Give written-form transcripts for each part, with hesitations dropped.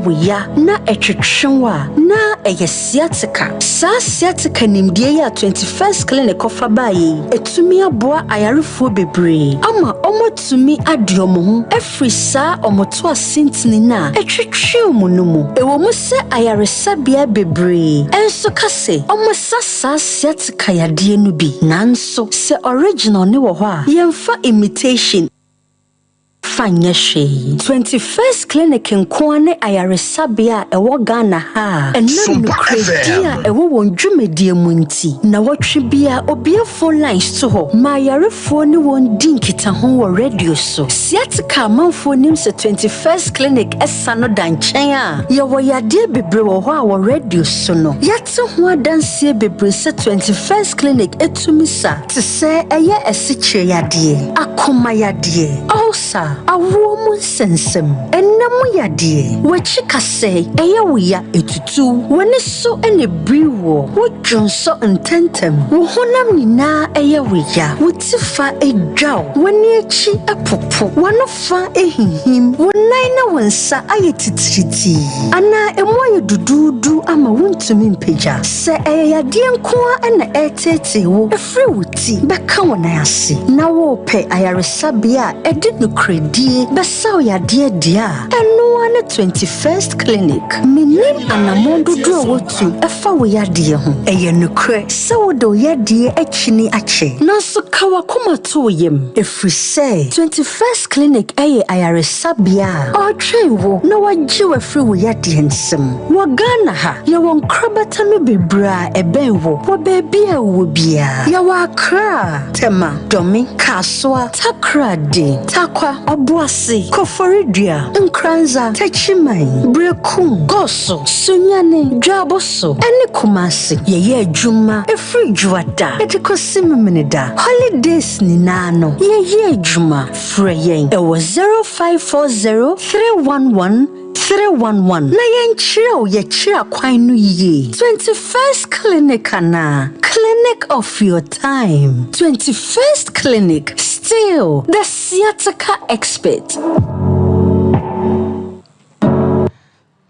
wo ya na etwetwewa na eye sciatica sa sciatica nimdie ya 21st clinic ofa baye etumi aboa ayarefo bebre ama omotumi adiomo ho efrisa omoto asintini na etwetwe mu no mu ewo mu se ayaresabia bebre enso kase omosa sa sciatica yade no bi nanso se original ne wo ho a yemfa imitation Fanya she 21st clinic in Kwane ayaresabia ewo Ghana ha enam no kredia ewo wondwumedie munti na wotwe bia obia phone lines to ho ma yarefo ne won dinkita ho wo radio so sciatica manfo nim se 21st clinic esa no danchen a ye wo yade bebre wo ho a wo radio so no yate ho adanse bebre se 21st clinic etumisa te se eye esichire yade akoma yade also awomu sensem ennamu yade wachika se eya etutu woni so ene briwo wodwonso ntentem wo honam nyina eya wotifa edwaw woni echi epopo wonofa ehihim wonnan na wonsa ayetitiriti ana emoye dududu ama wontumi mpagya se eyade nkoa ena etetewo efri wuti beka wona ase na wo pe ayaresabia edi no kredi Basao ya dia eno na 21st clinic minim anamondo do wotu efa wo ya die ho eye nokre se wo do ya die achini ache nanso kawa koma to yem efri say 21st clinic eye ayaresabia o twewo na wagye wafri wo ya die nsem wo Ghana ha ye won krabata me bebra ebenwo wo bebia wo bia ya wa Accra tema domi kasoa takrade takwa obuase koforidua nkranza tachimai brekum goso sunyane dwaboso ene kumase ye adwuma efri dwada etikosimmenida holidays ni nano ye adwuma freyen ewo 0540 311 311 na yenchiro ye chira kwan no ye 21st clinic na clinic of your time 21st clinic still the sciatica expert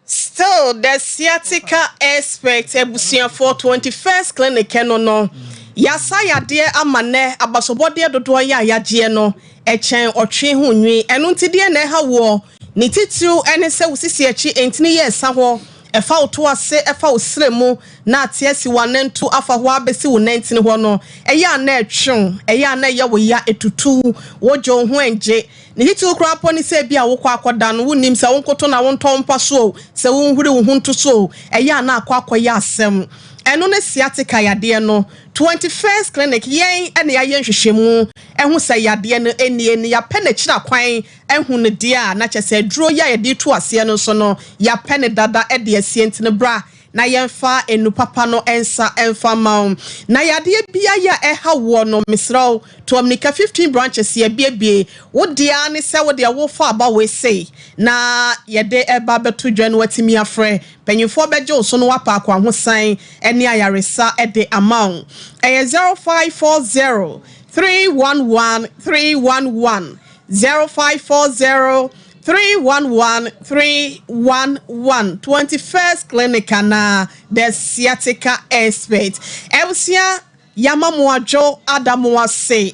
still the sciatica expert ebusia for 21st clinic no yasa yade amane abasobode dodo ya yaje no echen otwe ho nwi eno ntide na ha wo ni titiu ene se wusisi echi entini ye sa ho efa oto ase efa osremu na atiasi wanentu afa ho abesi wo 19 ho no eya na etwon eya na ye wo ya etutu wojo ho enje ni titiu kra poni se bia wo kwa akoda no wonim se wo nkoto na wo ntompa so se wo nhuri wo huntu so eya na akwa asem eno ne sciatica yade no 21st clinic yen ene ya yenhwehwemu ehu se yade no eni ya pene kira kwan ehu ne dia na chese duro ya yade tu ase no so no ya pene dada ede asienti ne bra na yemfa enu papa no ensa emfa maum na yade bia ya eha wo no misraw to amnika 15 branches ya biebie wo dia ne se wo dia wo fa aba we say na yade eba beto dwan watimi afre penyifo beje so no wapa akwa ho san ene ayaresa ede amount 0540 311 311 0540 311 311 21st clinic na the sciatica expert Elsia Yamamuajo Adamuwa say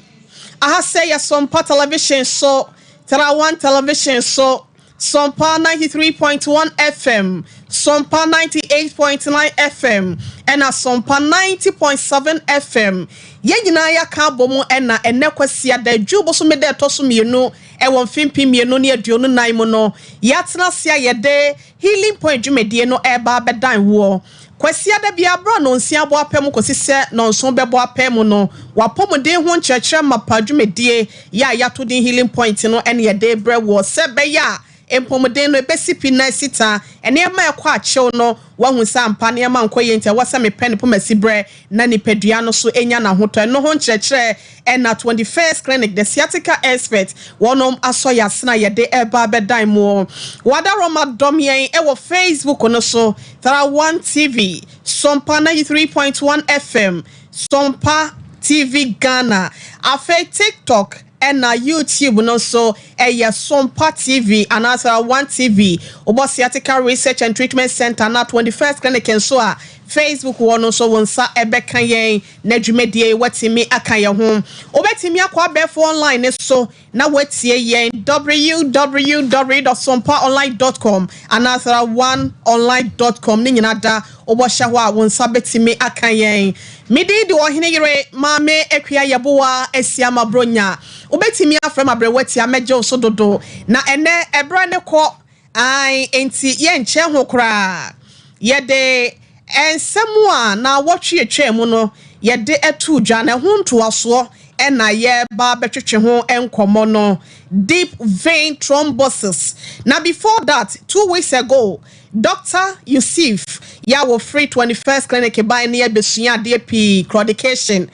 aha say ya Sompa television so Terawan television so Sompa 93.1 FM Sompa 98.9 FM and a Sompa 90.7 FM ye nyina ya ka bomu ena enekwasia da djubo so mede etoso mienu e won fimpi mienu ne aduonu nan mu no yatena sia yede healing point djumedie no eba bedan wo kwasia da bia bro no nsia bo apem kosise no nso bebo apem no wapomode ho nkyerkyere mapa djumedie ya yato din healing point no ene yede bre wo sebe ya empomode no ebesipi na sita ene ma ekwa achew no wahu sampa ne ma nkoye ntia wasa me pen po masibre na nipadua no so enya na hoto no ho nkyerkyere na 21st clinic the sciatica expert wonom asoya sna yede eba bedan mo wada roma domien wo Facebook no so Terawan TV Sompa 93.1 FM Sompa TV Ghana afa TikTok and na YouTube no so Sompa TV and also One TV obo sciatica research and treatment center na 21st clinic and so Facebook one so wonsa ebeka yen na dwumedie watimi aka ye ho obetimi akwa befo online so na watie yen www.sompaonline.com and also oneonline.com ni nyina da obo hya ho a wonsa betimi aka yen midi de ohene yere maame akua yeboa asiama bronya obetimi afrem abrewati ameje so dodo na ene ebra ne ko ai enti ye nche ho kra ye de ensemu a na wotwe etwemu no ye de etu dwa na ho ntoaso ena ye ba betwetwe ho enkomo no deep vein thrombosis. Now before that 2 weeks ago Dr. Yusuf yawo free 21st clinic by near Besuya DP claudication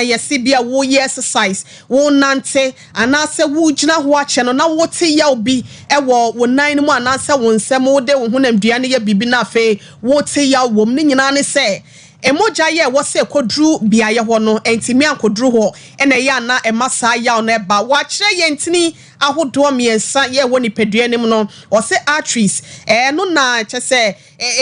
yesi bia wo ye exercise wo nante anase wo gina ho ache no na wo te yaw bi ewo wo nan mu anase wo nsem wo de wo honam duane ye bibi na fe wo te yaw wom ni nyina ne se emoja ye wo se kodru biaye ho no entimi ankodru ho ena ye na emasa yaw na eba wa kire ye ntini ahodo miensa ye wo ni pedua nim no o se arteries no na chese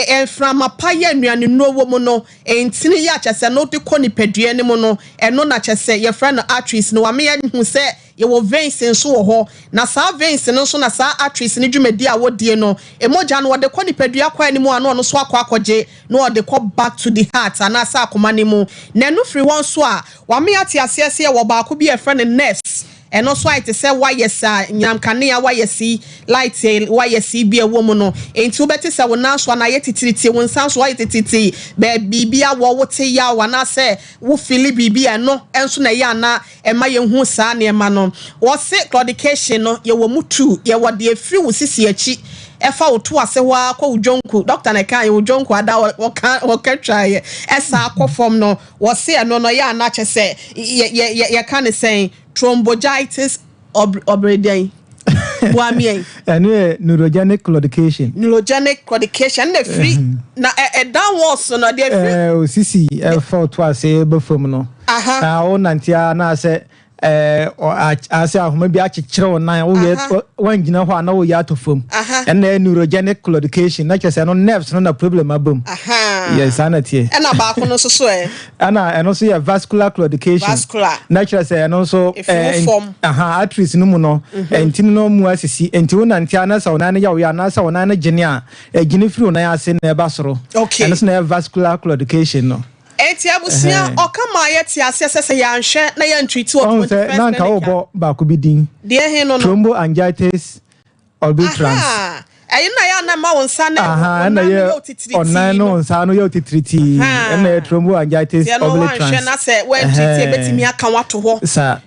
enframa pa ye nuane no wo mu no entini ye chese no de ko ni pedua nim no no na chese ye fra no arteries no wa me ye hu se ye wo veins nso wo ho na sa veins no so na sa arteries ni dwumedi a wo die no emoja no de ko ni pedua kwa ni mu ano no so akwaje no de ko back to the heart ana sa akoma ni mu na no free won so a wa me ate asese ye wo ba ko bi e fra ne nerves and also I say why yes nyam kanea why yes light why yes be a woman no enti better say won so na yetititi won san so yetititi be bibia wo wote ya wana say wo feel bibia no enso na ya na ema ye hu sa na ema no wo se claudication no ye wo mutu ye wo de afiri wo sisi achi efa wo to ase wa kwa ujonku doctor na kan ye ujonku ada wo ka try esa akofom no wo se no no ya na che say ye kan say thrombogitis obredian boamie ene neurogenic claudication na free na downwards no dey free osisi for to ase befom no na o nantia na se ase ahoma bi akekere onan wo ye wangina ho ana wo ya atofom ene neurogenic claudication na chese no nerves no na problem abom yes anatie ena ba ko no so ana eno so ya vascular claudication na chese eno so arteries no mu no entini no mu asisi enti wona ntia na sa onan ya wo ya na sa onan na gene a gene firi onan ase na eba soro eno so na vascular claudication no eti abusia okama yeti asese ya nhwe na ya ntwiti o 21st na nka obo ba ko bidin de he no thromboangiitis obliterans ayi na ya na ma wonsa na na ye onan no nsa no ye otitriti na thromboangiitis obliterans ya no na se we ntwiti betimi aka wato ho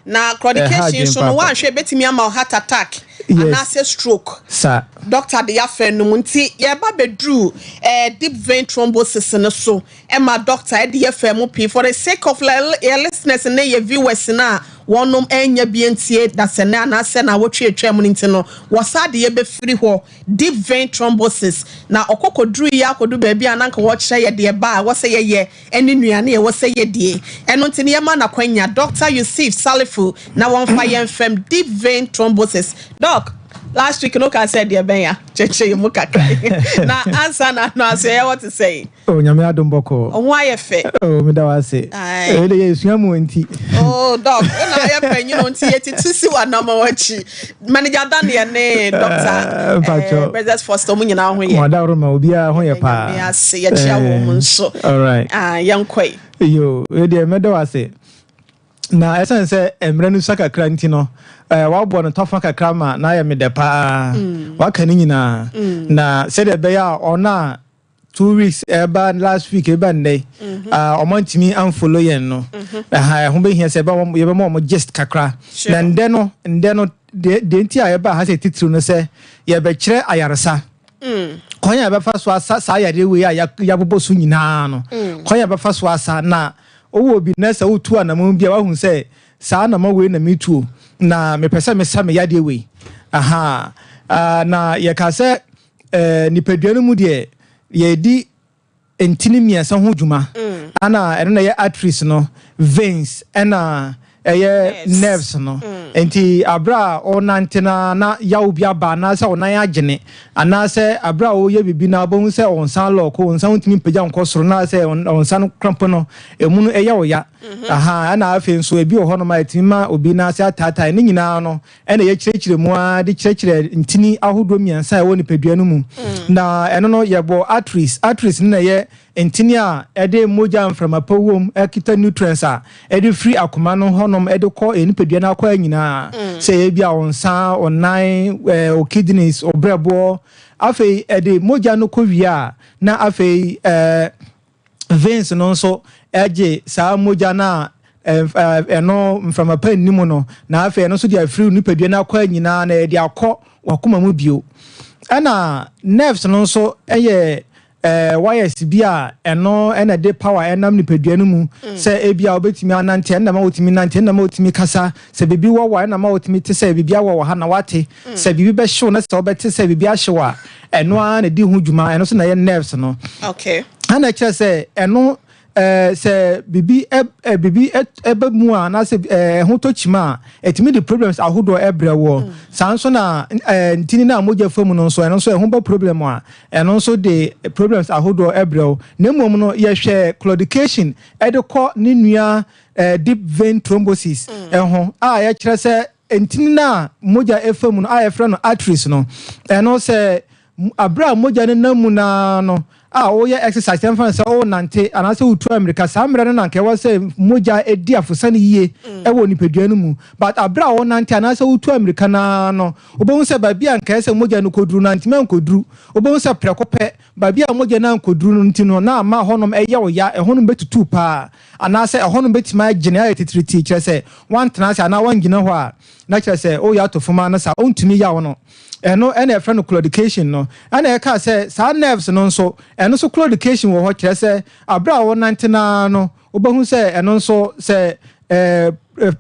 na claudication so no wa nhwe betimi ama heart attack and a stroke sir doctor de yafe no nti ye ba bedru deep vein thrombosis no so e ma doctor de yafe mu p for the sake of your listeners and your viewers na wonom enya bientie da se na na se na wotwe atwam nti no wasade ye be free ho deep vein thrombosis na okokodru ya akodu ba bia na nka wo kire ye de ba wo se ye eni nuane ye wo se ye de eno nti ne ma na kwanya Dr. Yusuf Salifu na won fa ye fam deep vein thrombosis doc last week no can said there ben ya cheche mu kakra na answer na no say what to say oh nyame adomboko oh why fe oh me da wa say e le yesu amu nti oh doc na ye pen you know nti yeti tusi wa na ma wachi manager Daniel ne doctor brothers first mu nyina ho ye mo da ro ma obi a ho ye pa ya say ye chia wo mu nso all right yankoi yo e de me da wa say na esense emre nu saka kranti no wa bo no tofa kakra ma na ya me de pa wa kan nyina na se de be ya ona 2 weeks eba last week eba ndey omantimi unfollow yen no ho be hia se ba ye be mo just kakra na nde no de nti a eba ha se titru no se ye be kire ayaresa konya be fa so asa sa ya de we ya bobo so nyina no konya be fa so asa na owo bi na sa otu anam bia wa hu se sa na ma we na metu na me pese me sa me ya de we na ye ka se ni peduanu mu de ye di entini miasa ho djuma ana eno na ye arteries no veins ana ye nerves no enti abra o nantena na yawo bia ba na se onan agene ana se abra o ye bibi na bo se onsan lock onsan ntimi pagya nkosoro na se onsan cramp no emu no eya oya aha ana afi nso ebi o hono ma etimi ma obi na se atata ne nyina no ene ye kirekire mu a de kirekire ntini ahodo miansa e woni padua no mu na eno no yebo arteries na ye ntini a ede moja mframa pawom ekita nutrients a ede free akoma no honom ede ko enipadua na akwa nyina se e bia onsan onan o kidneys obrebo afei ede moja no ko wia na afei veins no so eje sa moja na eno mframa pa nimu no na afei no so dia free nipadua na akwa nyina na ede akọ wakoma mu bio ana nerves no so eye wires bia eno ena de power enam nipadua no mu se ebia obetimi anante ena ma otimi nante ena ma otimi kasa se bibi wo ena ma otimi te se bibia wo ha na wate se bibi be hyew na se obete se bibia hyew eno a na di hu dwuma eno so na ye nerves no okay ana kire se eno se bibi ebe mu a na se ho tochima etimi the problems ahodo ebrewo sanso na ntini na moja famu no so eno so ho ba problem a eno so the problems ahodo ebrewo na mmom no ye hwe claudication edeko ni nua deep vein thrombosis eho a ye kire se ntini na moja efamu no a ye frɛ no arteries no eno se abra moja ne namu na no o ye exercise dem fan say o nante anase utu America samre no nanke wa say moja edi afosane yie e wo nipadua no mu but abra o nante anase utu America na no obon say ba bia nka say moja no koduru nante man koduru obon say prekope ba bia moja na koduru no ntino na ma honom eye wo ya e honom betutu pa anase e honom betima gene ayetitriti kire say wan tenase ana wan gina ho a na kire say o ya to foma na sa o ntumi ya wo no eno ene e friend claudication no ana e ka say sa nerves no so eno so claudication wo ho kire say abra wo nantena no obahu say eno so say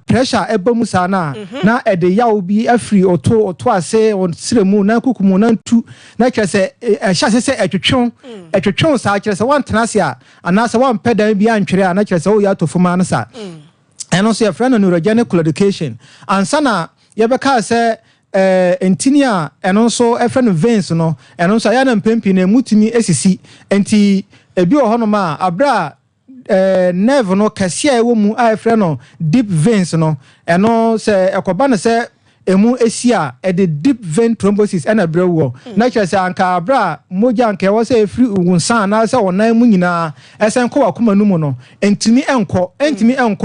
pressure ebamu sa na na e de yawo bi afri oto ase on siremu na kukumu na ntu na kire say hya say etwetwon sa kire say wan tenase a ana say wan pedan bi antwere a na kire say o ya to foma na sa eno so e friend neurogenic claudication ansana ye be ka say entinia eno so efren veins no eno so ya na mpempi na mutumi esisi enti ebi ohono ma abra nerve no kasia ewo mu a efren no deep veins no eno se ekoba na se emu esia e the deep vein thrombosis na brewo na kire se anka abra moja anka e wo se efri unsan na se wonan mu nyina esen ko wakoma nu mu no entimi enko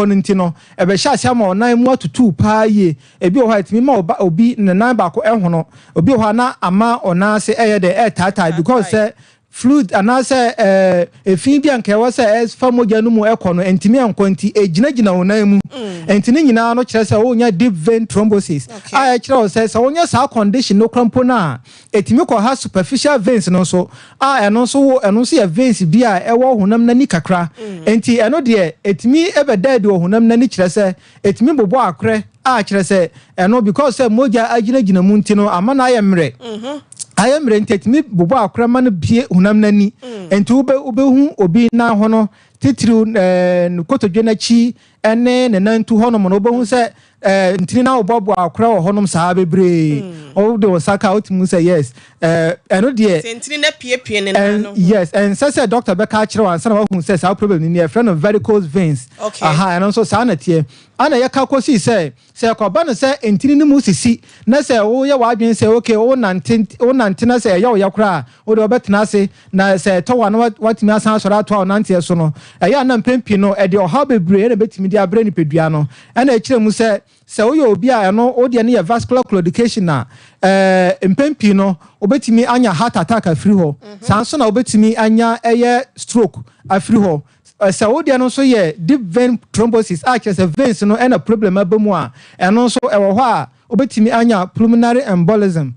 no nti no e be hya hya ma wonan mu atutu pa ye ebi o ha etimi ma obi nan ba ko ehono obi o ha na ama ona se eye de tata because se fluid anase efin bia nke wo se famoja no mu ekono entimi enko nti ejinagina wonan mu entini nyina no kire se wo nya deep vein thrombosis a kire wo se wo nya sa condition no krampo na etimi ko ha superficial veins no so eno so ye veins bia ewo honam na ni kakra enti eno de etimi ebeda de honam na ni kire se etimi bobo akre kire se eno because se moja aginagina mu nti no amana ayemre ayemre ntetimi bobo akrama no bie hunam nani enti ube obi na ho no titiri kotodwe na chi ene ne nantu ho no mo obo se ntini na obobo akra ho honom saa bebre o de osaka otimu say yes eno de ntini na pie ne na no yes and say doctor be ka kire wan sana wa hu say saa problem ni e friend of varicose veins and also saa na tie ana ye ka kosi say ko ba no say ntini ni mu sisi na say wo ye wa adwen say okay o nante na say ye wo yakra o de obetena se na say to wa no watimi asan sora to o nante so no ya na mpempi no e de o ha bebre na betimi de abre ni pedua no ana e kire mu say oyo obi a no o de ne vascular claudication na mpempi no obetimi anya heart attack afiri ho sanso na obetimi anya stroke afiri ho Saudi no so ye deep vein thrombosis kire veins no na problem abamu a eno so ewo ho a obetimi anya pulmonary embolism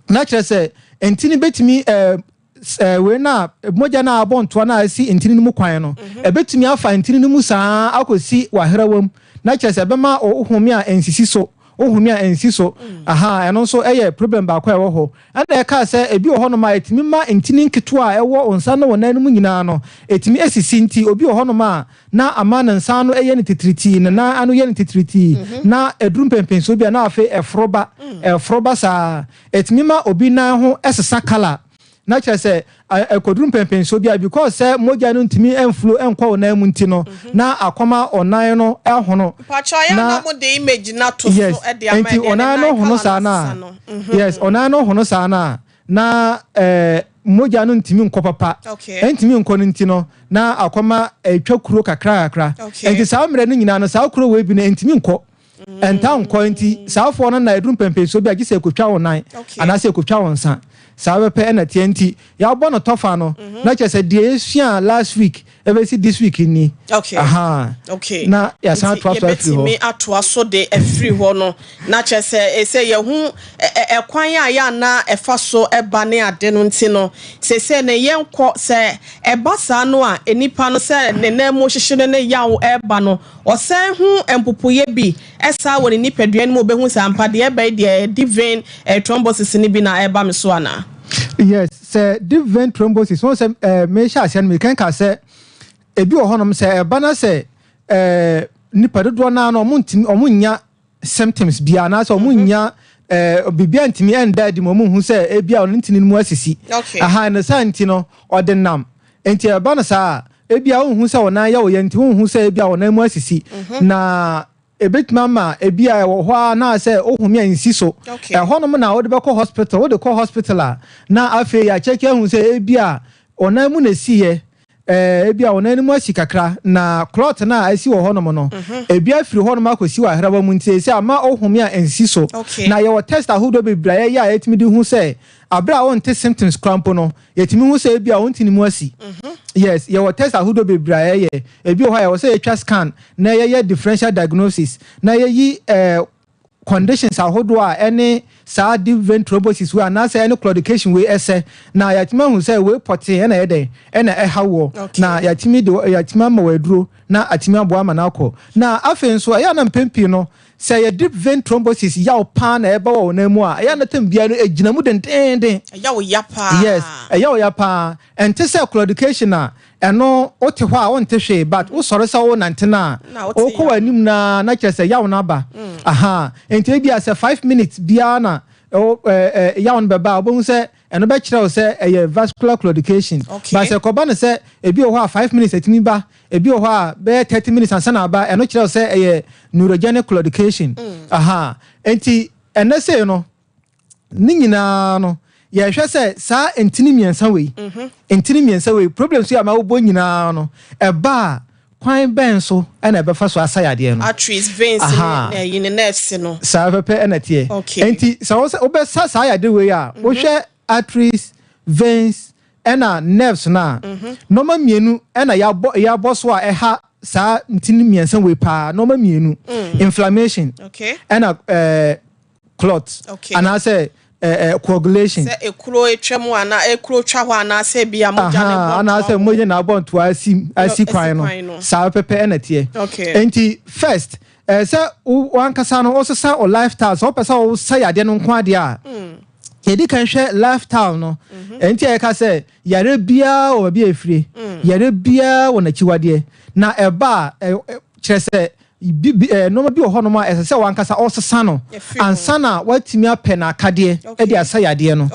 na kire se entini betimi we na moja na abonto na asi entini mu kwan no ebetimi afa entini mu saa akosi waherawam na kire se bema ohumi a ensisi so ohumia ensi so aha eno so eye problem ba kwa ewo ho ana e ka se ebi wo ho no ma etimi ma entini nketo a ewo onsa no wonan mu nyina no etimi esisi nti obi wo ho no ma na amana nsa no eye ne titriti na anu ye ne titriti na edrum pempen so bia na afi efroba sa etimi ma obi na ho esesa kala na kire se ekodrum pempen so bia because say moja no ntimi enflow enkwa onan mu nti no na akoma onan no ehono pacho ya na mo de image na to so e de ama enti onan no hono sa na yes onan no hono sa na moja no ntimi nkọ papa entimi nkọ no nti no na akoma etwa kuro kakra enti sa mre no nyina no sa kuro we bi na entimi nkọ enta nkọ enti sa fo no na edrum pempen so bia gise ekotwa onan ana se ekotwa onsa sabe pe na TNT ya bo no tofa no na chese de esua last week ebe si this week ni aha na ya san to free ho me ato so de free ho no na chese ese ye hu ekwan ya na efa so eba ne ade no nti no se ne yenko se eba sa no a enipa no se ne na mo hyehyere ne yawo eba no osan hu empopoye bi esa woni nipaduan mo be hu sampa de eba de divine thrombosis ni bi na eba me so ana. Yes, say divine thrombosis. One say me sha ase me kan ka say ebi wo honom say bana say nipa dodo na no omunya symptoms bia na say omunya bibia ntimi enda di mo hu say ebia on ntini mu asisi aha na sa nti no odenam enti bana sa ebia hu say ona ya wo ye nti hu say ebia ona mu asisi na ebet mama ebia wo ho na say ohumia nsi so honom na wo de be ko hospital wo de ko hospital na afi ya check hu say ebia ona mu na siye ebia ona ni mu asi kakra na clot na asi wo honom no ebia firi honom akosi wa hraba mu nti say ama ohumia nsi so na ye wo test ahodo bebra ya etimi di hu say abra won te symptoms crampo no yetimi hu say ebia won tini mu asi yes ye wo test ahodo bebra ye ebi ho ya wo say twa scan na ye differential diagnosis na ye conditions ahodo a any divine thrombosis we na say any claudication we ese na yatima hu say we pote na yede na hawo na yatimi de yatima ma waduro na atimi abo ama na akọ na afen so ya na mpempi no say ye deep vein thrombosis ya pa na eba wo na mu a ya na tambia no egina mu dendenden ya wo ya pa yes ya wo ya pa ente say claudication na eno ote hɔ a wonte hwe but wo sɔre sa wo nantena o ko anim na kire sɛ yawo na ba aha enti bia sɛ 5 minutes bia na yawo no beba obo hu sɛ eno be kire wo sɛ ɛyɛ vascular claudication but sɛ kɔba ne sɛ ebi wɔ hɔ a 5 minutes atimi ba ebi wɔ hɔ a be 30 minutes ansa na ba eno kire wo sɛ ɛyɛ neurogenic claudication aha enti ene sɛ no ni nyina no ya hwe se sa entini miensa we problem so ya ma wo bo nyina no eba kwan ben so na ebe fa so asayade no arteries veins in the nerves no sa pepe na tie enti sa wo be sa sayade we ya wo hwe arteries veins na nerves na normal mienu na ya bo so a eha sa entini miensa we pa normal mienu inflammation na clots and I say coagulation say ekuro etwemu ana ekuro twa ho ana say bia moja ne bo ana say moje na bo nto asi kwan no sa pepe na tie enti first say wan kasa no osesa o lifestyle so pesa o say ade no nko ade a yedi kan hwe lifestyle no enti e ka say yare bia o bia efire yare bia wo na chiwade na eba kire say no bi ho no ma ese se wankasa osesa no ansa na watimi apena akade e di asayade no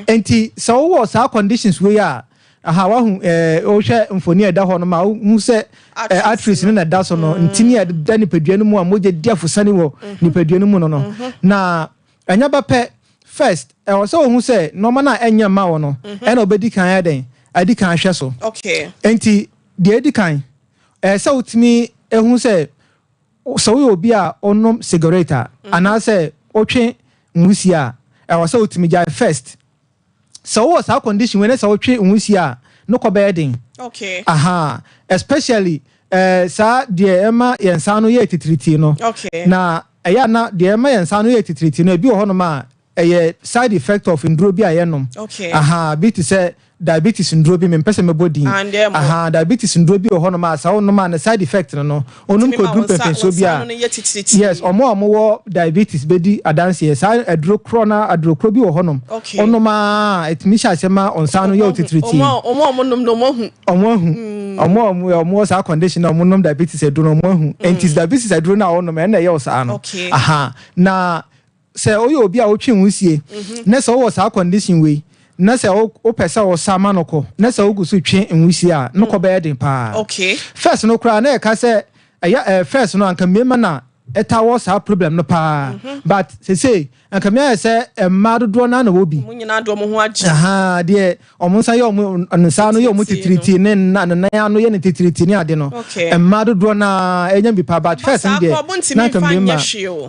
enti so wo sa conditions we ya aha wa hu o hwe mfoni eda ho no ma hu se arteries ne na da so no ntini e da ni paduanu mu a moje di afusane wo ni paduanu mu no na anya ba pe first e wo se wo hu se no ma na enya ma wo no e na obedi kan ya den adi kan hwe so enti de edi kan se utimi e hu se so we obi a onom cigarette ana say otwe nwusi a e wo say otimi jai first so what our condition when say otwe nwusi a no ko bedding aha especially sa de ema yensa no ye titriti no na eya na de ema yensa no ye titriti no ebi wo hono ma eye side effect of nduro bi a yenom aha bi to say diabetes nduro bi me pese me body diabetes nduro bi ho no ma sa no ma na side effect no onum ko drum pepe so bi a yes omo wo diabetes bedi adanse yes aduro kro bi ho no ono ma etimi sha se ma onsa no ye otitriti omo nom no omo sa condition omo nom diabetes aduro no mo hu diabetes aduro na ono ma na ye osa no na se oyo obi a otwe nwusie na se wo sa condition we na se o pesa o sama no ko na se o gusu twe nwusie a no ko be den pa first no kra na e ka se first no anka mema na eta wo sa problem no pa but say anka me say emma dodo na wo bi munyina do mo ho agi de omunsa ye onsa no ye omu titriti ne na ano ye ne titriti ne ade no emma dodo na enya bi pa but first de na anka mema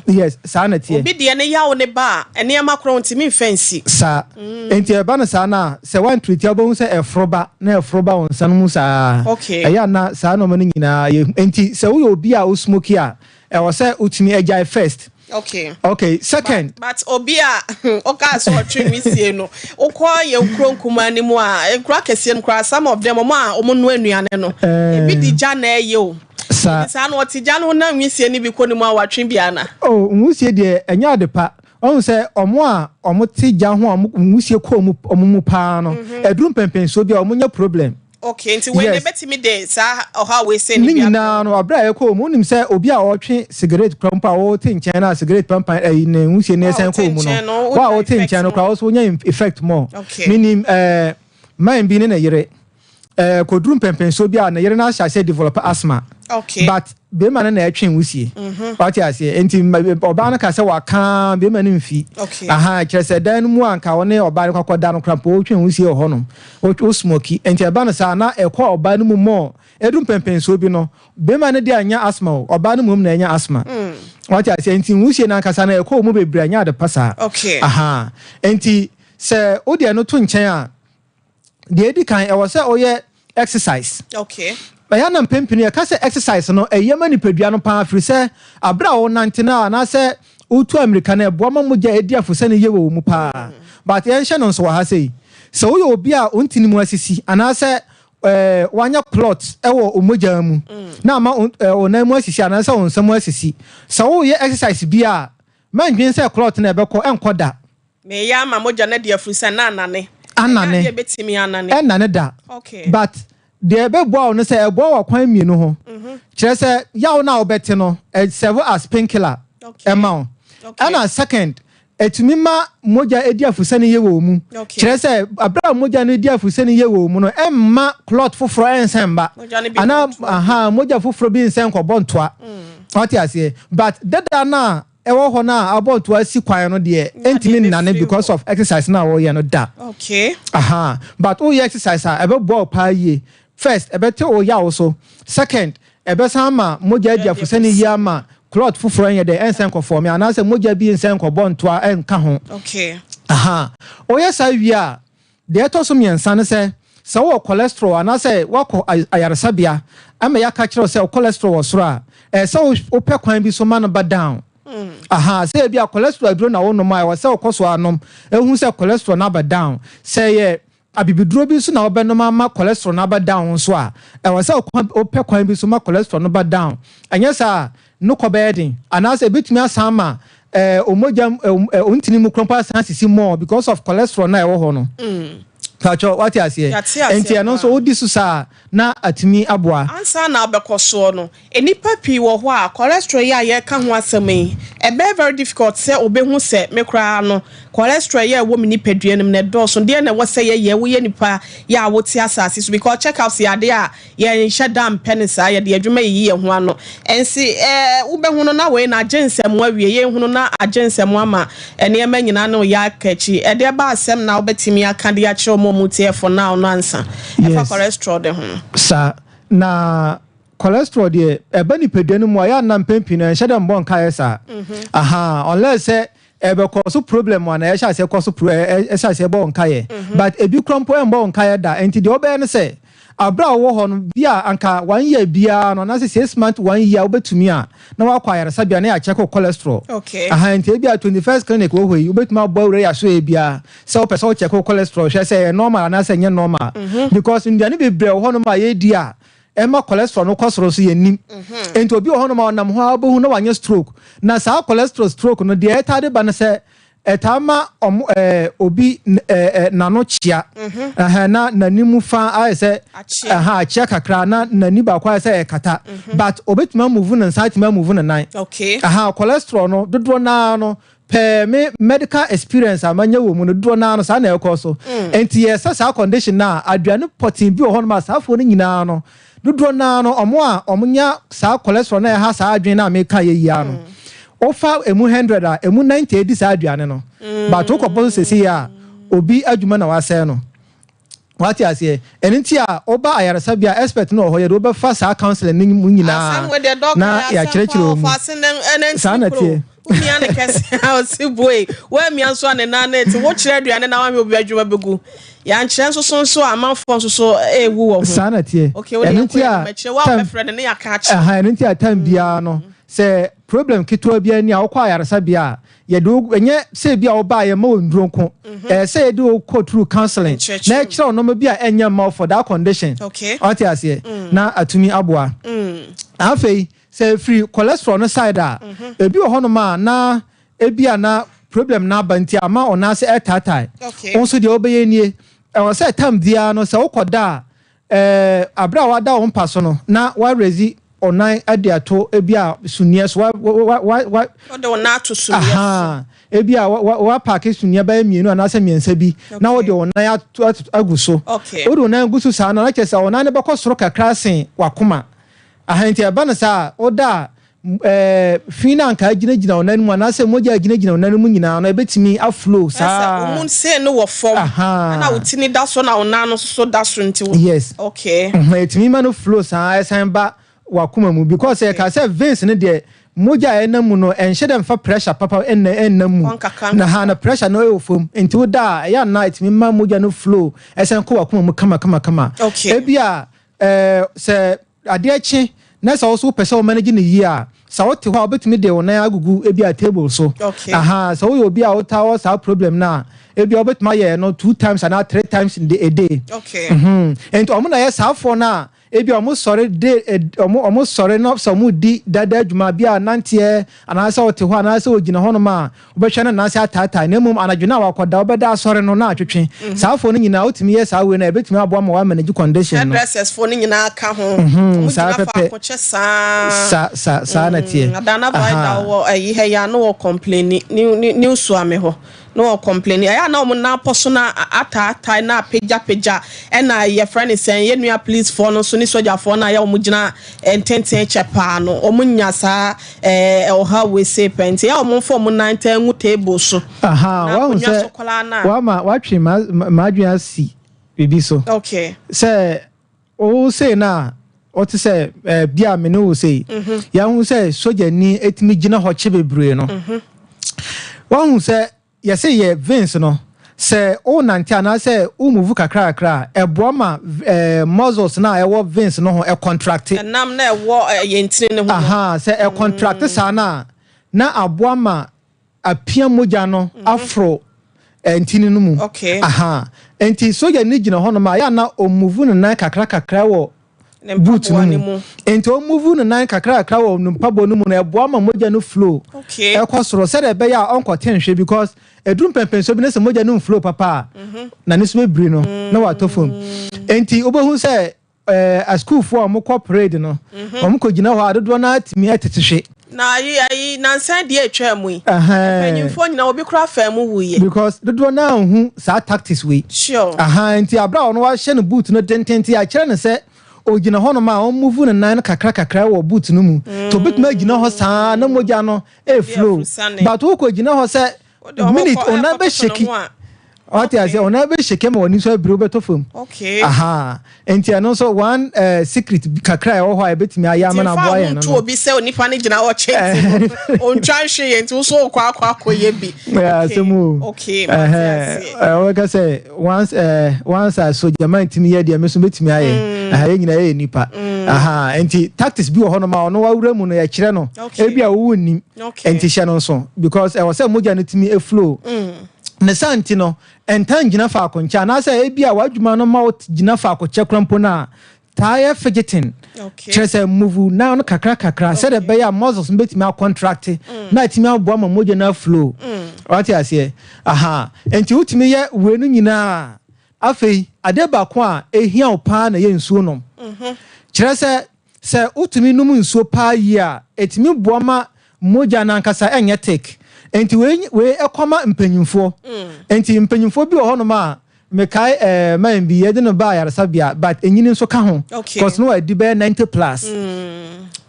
yes sa na tie obi de ne yawo ne ba ene ma kro ntimi fancy sa enti e ba na sa na se one treat abo se efroba na efroba onsa no mu sa eya na sa no mo nyina enti se wo obi a o smoke a I was say utimi ejai first. Okay. Second. But obia oka so twi mi sie no. Okwa ye ukro nkuma ni mu a enkura kese nkura some of them omo a omo no anuane no. Ebi di ja na eye o. Sa no otija no na nwisie ni bi ko ni mu a watwe bia na. Oh, nwisie de enya adepa. On say omo a omo tija ho omo nwisie ko omo mu pa no. Edrum pempen so bia omo nya problem. Okay, nti when betimi dey sa how we say ni na no abra ye ko mu nim say obi a otwe cigarette krampa o tin chen na cigarette pampa na nwusie na sen ko mu no wa o tin chen no kwa so nya effect more meaning mind bi ne na yere ko drum pempen so bi a na yere na sha say develop asthma but be man na etwe nwusie what you say enti oba na ka say wa kan be man mfi kire say dan mu anka wo ne oba ne kwakoda no krampa o twe nwusie ho no o smoky enti eba na sa na ekwa oba ne mu mo edum pempen so bi no be man de anya asthma oba ne mu na anya asthma what you say enti nwusie na anka sa na ekwa mu bebre anya de pasa enti say o de no to nchen a de edi kan e wo say oye exercise ya na mpempini ya ka se exercise no eyema ni pedua no pa afiri se abra wo nantena na se utu america na ebo ma moja edi afose ne yewo mu pa but yen hye no so ha sei se wo yo obi a ontini mu asisi ana se wanya plot ewo omoja mu na ma ona mu asisi ana se onsam asisi se wo ye exercise bia mandwen se plot na ebeko enkoda me ya ma moja na di afiri se na anane ya betimi anane enane da but de be boa no say ebo wa kwan mienu ho kire say yawo na obete no serve as painkiller amount and second etumi ma moja edi afusa ne yewo mu kire say abra moja no edi afusa ne yewo mu no emma clot foforo ensemba ana moja foforo bi ensen ko bontoa what you say but dada na ewo ho na abontoa si kwan no de entimi nane because of exercise na wo ye no da but o exercise a ebe bo pa ye first ebete o ya also second ebesama moja dia fusani yama cloth fufuro yen de ensen ko form ya na se moja bi ensen ko bontoa enka ho o ya sa wia de eto so miensa ne se wo cholesterol ana se wako ayaresabia ama ya ka kire se cholesterol wosoro a se o pe kwan bi so man ba down se bia cholesterol aduro na wo no mai wo se okoso anom ehun se cholesterol na ba down se ye abibiduro bi so na obenom ma cholesterol na ba down so a we say opɛ kwan bi so ma cholesterol no ba down anya sa no ko bedin ana say bitumi asama omoja ontini mu krompa sansisi more because of cholesterol na ɛwɔ hɔ no Pacho, what you say? Enti ano so odi so sa na atimi aboa. Ansa na abekoso no. Enipa pi wo ho a cholesterol ya ye ka ho asɛm yi. E be very difficult say obehu se me kra no. Cholesterol ya wo mini peduanim na dɔso de na wo say ye wo ye nipa ya wo ti asase so because check out ya de a ye shadam penisa ye de adwuma yi ye ho ano. Ensi wo be hu no na we na agensem awie ye hu no na agensem ama ene ema nyina no ya kachi. E de ba asɛm na obetimi aka de a kyerɛ mutie for now no answer. Yes. Cholesterol de ho. Sa na cholesterol de eba ni pedenu mu ya na mpempi na nhye dem bon kae sa. Unless say ebe cause problem one e sha say cause e sha say bon kae. But ebi krompo e bon kae da enti de obe ne say abra wo ho no bia anka 1 year bia no na 6 months 1 year obetumi a na wakwa yaresa bia na ya check cholesterol okay aha nti bia 21st clinic wo hoyi obetumi abawre ya so e bia se o pese o check cholesterol hwe se normal na se nye normal because ndiane bebre wo ho no ma ye di a ema cholesterol no kwasoro so ye nim enti obi wo ho no ma onam ho abehu na wanye stroke na sa cholesterol stroke no de etade ba na se etama obi nano chia na nanimu fa ayese chia kakra na nani ba kwa ayese ekata but obetuma move na site ma move na nine okay cholesterol no dodo na no per me medical experience amanya wo mu no dodo na no sa na ekoso enti yes sa condition na aduane potin bi ho no ma sa fo no nyina no dodo na no omunya sa cholesterol na ha sa adwene na me ka ye ya no ofa emu 100 a emu 90 edi sa aduane no but wo kopo sesi ya obi adwuma na wase no wati ase enenti a oba ayaresa bia expert no ho ye do be fa sa counselor ni mu nyina na ya kirekire mu sa na tie Unia ne kese o boy we mi anso ane na net wo kire aduane na wa me obi adwuma begu ya nkire nso amanfo nso ewu wo ho sa na tie enenti a me kire wa be friend ne ya ka achi enenti a time bia no se problem kitwa bia ni a wo kwa yaresa bia ye do enye se bia wo ba ye ma ondronko se ye do go through counseling na kire no ma bia enya ma for that condition okay oti ase na atumi aboa afei se free cholesterol no side a ebi wo hono ma na ebia na problem na banti ama ona se etatai onso de obeye nie e wo se tam dia no se wokoda abra wada wo mpa so no na wa rezi onan adiato ebia sunie so wa ode ona to sunie aha ebia wa pack sunie ba mienu anase miensa bi na wo de onan aguso wo de onan aguso sa na kese onan ne bekosoro kakra sen wakoma ahanti abana sa oda fina anka gina onan mu anase moja gina onan mu nyina no ebetimi aflow sa umun se no wo form na wutini da so na onan no so da so nti yes okay etimi ma no flow sa esan ba wakoma mu because e ka say veins ne de moja enamu no enhye dem fa pressure papa enamu na na pressure no e fom nti oda ya na etimi ma moja no flow esan ko wakoma mu kama ebia se adeachi na sa also pese o manage ne yi a sa wote ho obetumi de wona agugu ebi table so aha so we obi a wota wo sa problem na ebi obetuma ye no 2 times and 3 times in a day okay and omo na ye sa for na ebi omo sore de omo sore no so mu di dada adwuma bia nantie anasa wote ho anasa ogina ho no ma obehwe na nanse atata na mum anadwena wakoda obeda sore no na atwetwe sa for no nyina otimi ye sa we na ebetumi abo ma wa manage condition no addresses for no nyina aka ho omo sa pepe sa na tie adana bai da wo ayi he ya no wo complain ni usu ame ho no complain ya na omo na poso na ata na peja e na ye friend say ye nua please for no so ni soja for na ya omo gina ententen chepa no omo nya sa oha we say pent ya omo for omo 9 ngu table so aha wa ma watwe ma adwua si bibi so okay say o say na o ti say bia me no say ya hu say soja ni etimi gina ho chebebre no wa hu say ya say ye veins no say o nanti ana say o move kakra eboama muscles na e wo veins no ho e contract nam na e wo ye ntine ne ho aha say e contract sa na aboama apia moja no afro ntine no mu aha enti soja ni gina ho no ma ya na o move no na kakra wo boot no enti o move no na kakra wo no pabo no mu na eboama moja no flow e kwosoro say de be ya onko tenhwe because edrum pempenso bi na se moja no flow papa na ne so ebri no na watofom enti obohu say a school for am ko parade no am ko gina ho adodo na atimi atetehwe na ayi na nsan de atwa mu yi penyimfo nyina obi kura famu wuye because dodo na hu sa tactics we sure enti abra ono wa hye no boot no tententi a kire ne se ogina ho no ma on move no nan kakra wo boot no mu to bitma gina ho saa na moja no e flow but wo ko gina ho se minute ona be sheki oti ase ona be sheki ma woni so abiro beto fam okay aha enti ano so one secret kakra e ho ho ebetimi ayama na boy no to obi se onipa ne gina wo chenti on twan hwe ye enti so kwa ye bi okay we ka say once soja man timi ye de me so betimi aye Ye nyina ye nipa. Enti tactics bi wo hono ma ono wawura mu no ya kire no. E bia wo nim. Enti hye no so because e was say moja no timi e flow. Ne santi no entan gina fa akoncha na say e bia wadwuma no ma gina fa akoche krampo na tire fidgeting. Just a move now no kakra said a bear muscles mbeti me contract na timi abo ma moja na flow. What you say? Enti utimi ye we no nyina afei ade ba ko a ehia opa na ye nsuo nom. Kire se utimi num nsuo pa yi a etimi bo ma moja na nkasa enye take. Enti we ekoma mpanyimfo. Enti mpanyimfo bi ho no ma me kai man bi ye de no ba yaresa bia but enyini nso ka ho because no adi be 90 plus.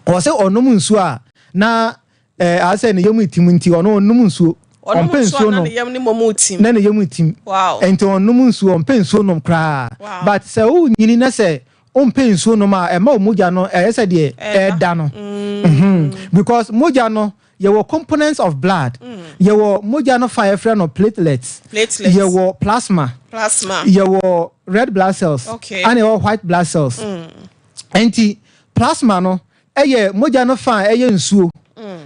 O se onum nsuo a na ase ne yemu itim nti ono onum nsuo. Onpe nsuo no na yem ni momutim. Na yemu itim. Wow. Enti onum nsuo onpe nsuo nom kra. But se o nyini na se onpe nsuo nom a ema omuja no ese de da no. Because moja no your components of blood. Your moja no fire friend of platelets. Your plasma. Your red blood cells. And your white blood cells. Enti plasma no eye moja no fire eye nsuo.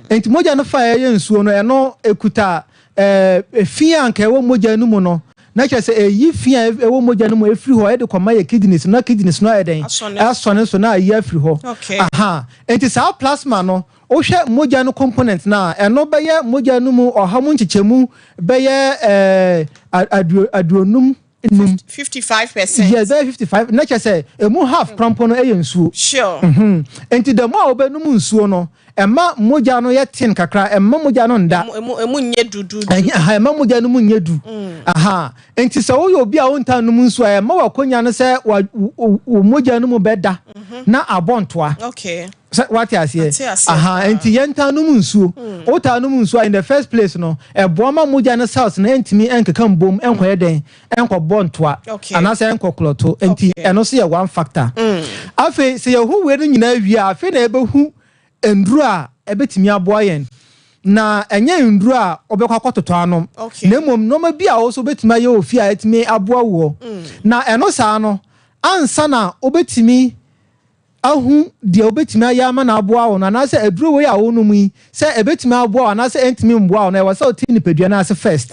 Enti moja no fire eye nsuo no eno ekuta fia anka ewo moja no mu no. Na che se eyi fia ewo moja no mu efri ho e de koma ye kidneys no eden. Asone so na ayi afri ho. Enti sa plasma no ohwe moja no component na eno beye moja no mu ohamu nchichemu beye adronum 55%. Yes, 55. Na che say emu half crampo no eyensuo. Sure. Enti the more obenum nsuo no ema moja no ye tin kakra ema moja no nda emu nye dudu. Ema moja no mu nye du. Enti se wo obi a wonta no mu nsuo ema wakonya no se moja no mu beda na abontoa. What you say? Enti yenta no mu nsuo. Ota no mu nsuo in the first place no eboama moja no cells na entimi enkeka mbom enkoye den enko bontoa anase enko kloto enti eno se ye one factor. Afi se ye hu we no nyina wi afi na ebehu enduru a ebetimi aboa yen na enye nduru a obekwa kototo anom na mom no ma bia wo so betimi aye ofi a etimi aboa wo na eno sa no ansa na obetimi ahu de obetimi ayama na aboa wo na se aduro we ya wo no mu se ebetimi aboa na se entimi mboa wo na we se otini pedua na se first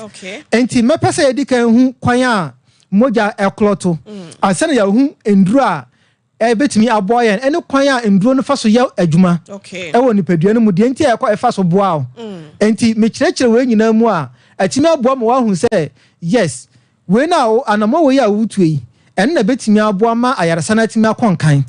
enti mepese yedikan hu kwan a moja ekloto ansa na ya hu enduro a ebetimi aboa yen ene kwan a enduro no fa so ya adwuma ewo ni pedua no mu de enti e kwa e fa so boa wo enti me kirekire we nyina mu a atimi aboa mo wa hu se yes we na anamo we ya wutue ene na betimi aboa ma ayaresa na timi akonkan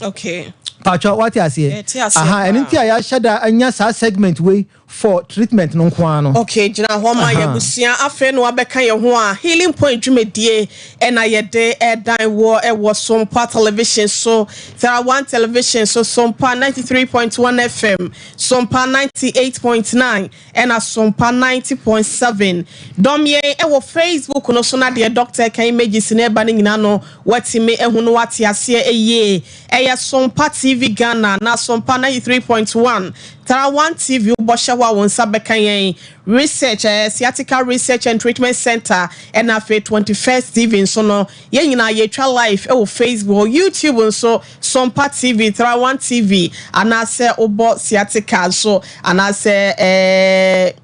Pacho, what you say? And in Tia Shada and Yasa segment way for treatment non quano. Okay, Jina Homa Yabusia, Afen Wabeka Yahua, Healing Point Jumedie, and I day air dine war, it was Sompa television, so there are one television, so Sompa 93.1 FM, Sompa 98.9, and a Sompa 90.7. Domye, ewo Facebook, no sooner dear doctor can images in a banning nano, what he may and what ya see a ye, a Sompa TV Ghana, na Sompa 93.1. Tarawan TV Boshawa wonsa bekayen research sciatica research and treatment center and afa 21st TV so no ye nyina ye twa live e Facebook YouTube so Sompa TV Tarawan TV anase obo sciatica so anase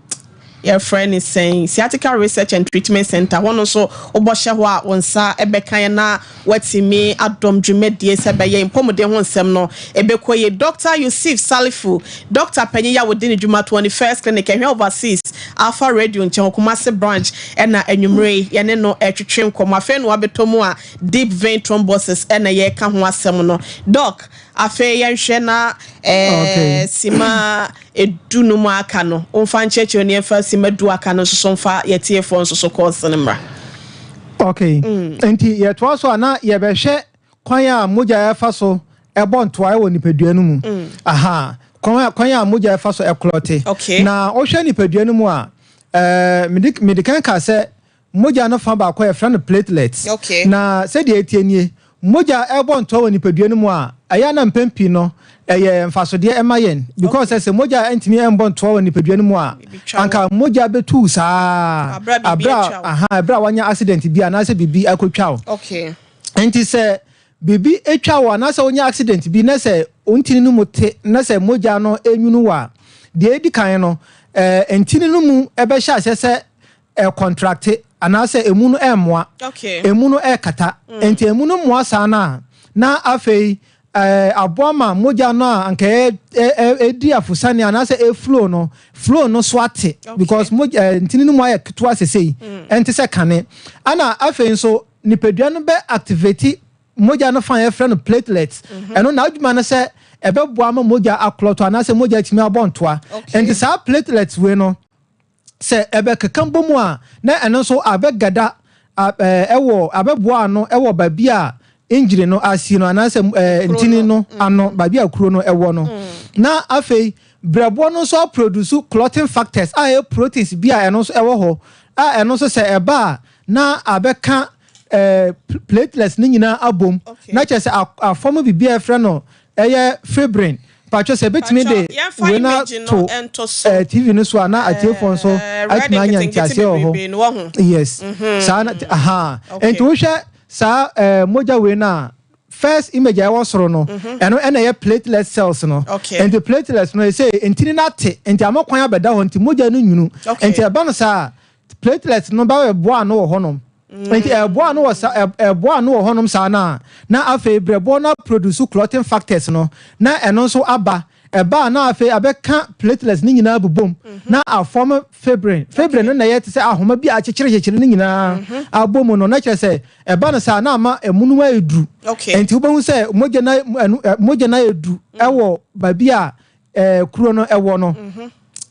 your friend is saying sciatica research and treatment center one also oboshawa wonsa ebekayen na watimi adom dwumedie sebeye impomode ho nsem no ebekoye Dr. Yusuf Salifu Dr. Penyiya wodini dwuma 21st clinic ehwe overseas Alpha Radio nche Kumase branch ena enwumre ye ne no etwetwe nkoma fe no abetomu a deep vein thrombosis ena ye ka ho asem no doc afe yenhwe na sima edunu mu aka no onfa ncheche ne fa sima du aka no so mfa yetie fo so course nemra. Okay. Enti ye to so ana ye be hwe kwan a moja ya fa so ebo ntoa wo nipadua no mu. Kwan a moja ya fa so eklote. Na o hwe nipadua no mu a medical ka se moja no fa ba kwa e friend platelets. Na se de etienie moja ebo ntoa wo nipadua no mu a aya na mpempi no eye mfasode emayen because se moja entimi embo ntoa wo nipadua no mu a anka moja betu saa abra wanya accident bia na se bibi akotwa. Enti se bibi etwa wa na se onya accident bi na se ontini no mote na se moja no enwunu wa de edi kan no entini no mu ebe hya se contract ana se emu no emmoa emu no kata enti emu no moa sana na afei aboama moja no anka edi afusani ana se flow no swate because moja entini no mu aye ketwa sesei enti se kane ana afei so nipadua no be activate moja no fan friend platelets eno na adwuma no se ebeboa ma moja akloto ana se moja timi abontoa enti sa platelets we no se ebe kekambo mu a na eno so abegada ewo abeboa no ewo babia injury no asi no ana se ntini no ano babia kuro no ewo no na afei brebo no so produce clotting factors proteins bia eno so ewo ho eno so se eba na abeka platelets ni nyina abom na chese afomo bibia friend no fibrin pacho se betimi de we na to TV no so na atiefo so atuna nya ntiase ho yes sa na aha enti wo hwe sa moja we na first image I was no eno ena platelet cells no enti platelets no say enti na te enti amakwan abeda ho enti moja no nwunu enti eba no sa platelets no ba we boa no ho no enti eboa no wo honom sana na afei brebo na produce clotting factors no na eno so aba eba na afei abeka platelets ni nyina bubom na aform fibrin no na yete se ahoma bi akekere ni nyina abom no na kire se eba no sa na ama emunu edru enti obehu se moja na edru ewo babia kuro no ewo no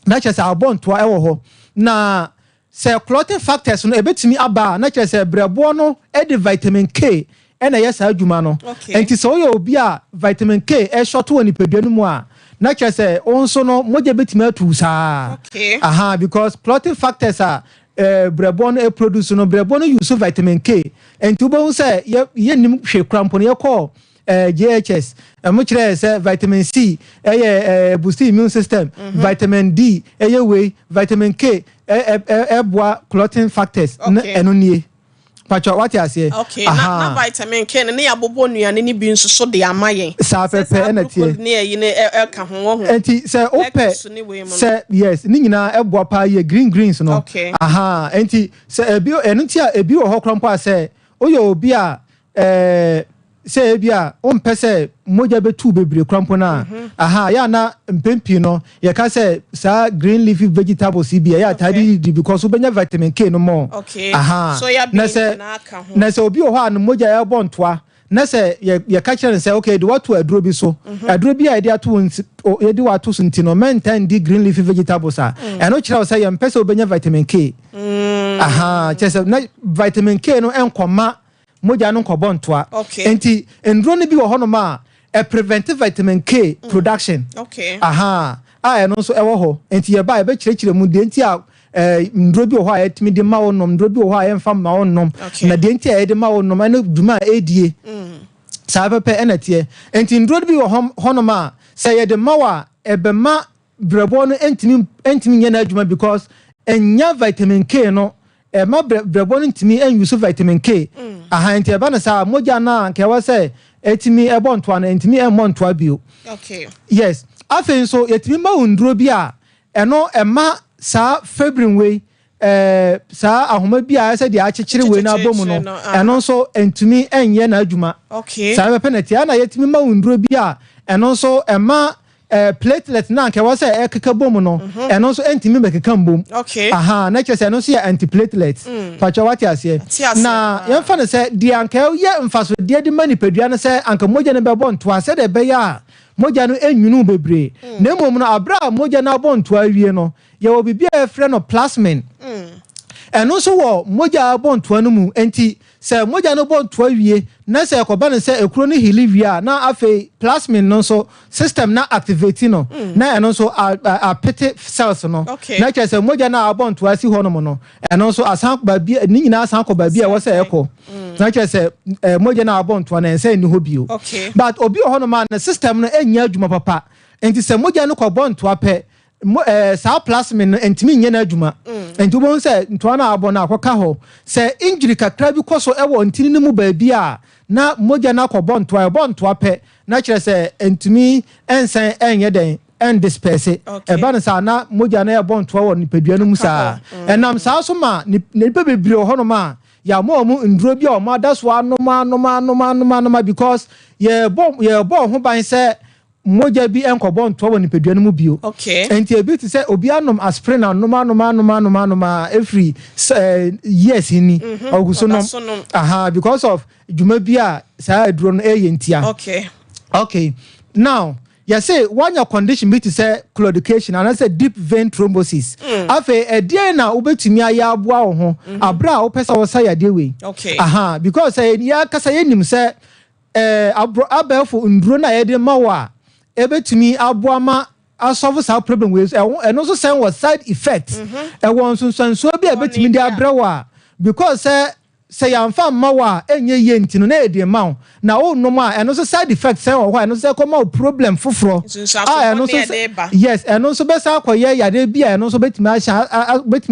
na kire se abonto ewo ho na se clotting factors no ebetimi aba na kire se brebo no de vitamin K ena yesa adwuma no enti so yo obi a vitamin K short woni pedua no mu a na kire se onso no moja betimi atu saa aha because clotting factors are brebo no produce no brebo no use vitamin K enti obo se ye nim hwe krampo no ye call JHS mo kire se vitamin C boost immune system vitamin D we vitamin K boa clotting factors eno nie pacho what you say na vitamin K ne abobo nuane ni bi nso so de amayen sa pepe na tie ne yi ne ka ho enti se ope se yes ni nyina boa pa ye greens no aha enti se ebi eno ti a ebi wo ho krampo a se oyo obi a se bia on pese moja betu bebre krampo na aha ya na mpempi no ye ka se sa green leafy vegetables bia ya tadi because obenya vitamin K no mo aha so ya bi na se obi o ha no moja ya bontoa na se ye ka kire se okay do what to aduro bi so aduro bi a ide ato ye di wato so ntino maintain di green leafy vegetables a eno kire o se ye mpese obenya vitamin K aha chese na vitamin K no enkoma moja no nkobontoa enti endro ne bi wo hono ma prevent vitamin K production aha eno so ewo ho enti ye ba e be kirekire mu de enti a ndro bi wo ho a etimi de ma wonom ndro bi wo ho a emfa ma wonom na de enti a ye de ma wonom eno duma edie sa pepe enetie enti ndro bi wo hono ma se ye de ma wa ebema brebo no entimi nya na adwuma because enya vitamin K no ma brebo no ntimi use vitamin K aha enti eba na sa moja na nke wa say etimi ebontoa na ntimi emontoa bio yes afen so yetimi ma unduro bi a eno ema sa fibrin we sa ahoma bi a say dia akekere we na abomu no eno so entimi enye na adwuma sa be penalty na yetimi ma unduro bi a eno so ema platelet na nke wa say ekeka bom no eno so entimi be keka mbom aha na kese eno so ya antiplatelet pacho what you say na yemfa ne say di anka ye mfaso di mani pedua ne say anka moja ne be bonto ase de be ya moja no enwunu bebre na mom no abra moja na bonto awie no ye wo bibia efre no plasmin eno so wo moja bonto anu mu enti se moja no bonto awie na se ekoba ne se ekuro no hilivia na afi plasmin no so system na activate no na eno so a pete cells no na che se moja na bonto asi ho no mo no eno so asan ba bia ni nyina asan ko ba bia wo se eko na che se moja na bonto na se ni hobio but obi ho no ma na system no enya adwuma papa enti se moja no ko bonto ape sa plasmin entimi nye na adwuma enti bo se nto na abo na akoka ho se injury kakra bi koso ewo ntini ni mu ba bia na moja na ko bontoa pe na kire se entumi ensan enye den and disperse eba no sa na moja na ye bontoa wo nipadua no mu sa enam sa so ma nipa bebre ho no ma ya mo nduro bi o ma da so anoma because ye bo ho ban se moja bi enkobo nto wo nipadua no mu bio enti ebi ti se obi anom aspirin anoma every years ni oguso no because of djuma bi a sa aduro no eyentia okay now you say one your condition be to say claudication and I say deep vein thrombosis afa edie na obetumi aya aboa wo ho abra wo pesa wo say ade we because ya kasa yenim say abelfo nduro na ye de mawa ebetumi aboa ma asolve sa problem we eno so say was side effect won so bi ebetumi de abrewa because say yamfa mawa enye ye ntino na edie mawo na o no ma eno so side effect say wo eno so come problem foforo eno so yes eno so be sa akoye yade bia eno so betimi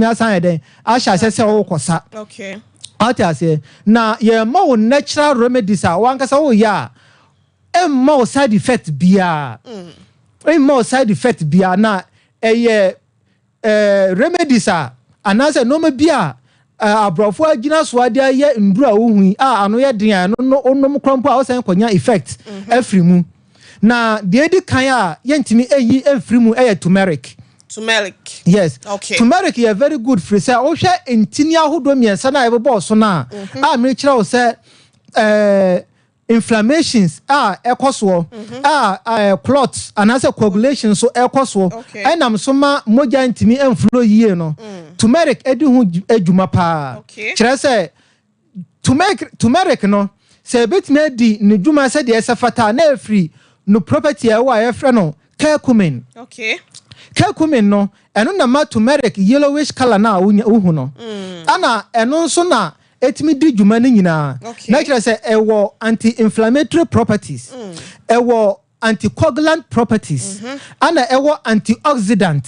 asan eden asha se wo kosa ati na ye mawo natural remedies a wankasa wo ya more side effect bia more side effect bia na remedies a anase no ma bia abrofo agina so ade ye ndura ohu ano ye den no onom krampo a osan konya effect afri mu na de edi kan a ye ntimi eyi afri mu turmeric yes turmeric is very good for say o hwe entini ahodo miensa na ebebo so na me kira o say inflammations ekoso clots and as a coagulation so ekoso enam so ma moja ntimi enflow yie no turmeric edi hu adwuma pa kire say turmeric no say betime di ne dwuma say de esafata na afri no property e wa efre no curcumin curcumin no eno na ma turmeric yellowish color na uhu no ana eno so na etimi di dwuma ni nyina na kire say ewo anti-inflammatory properties ewo anticoagulant properties ana ewo antioxidant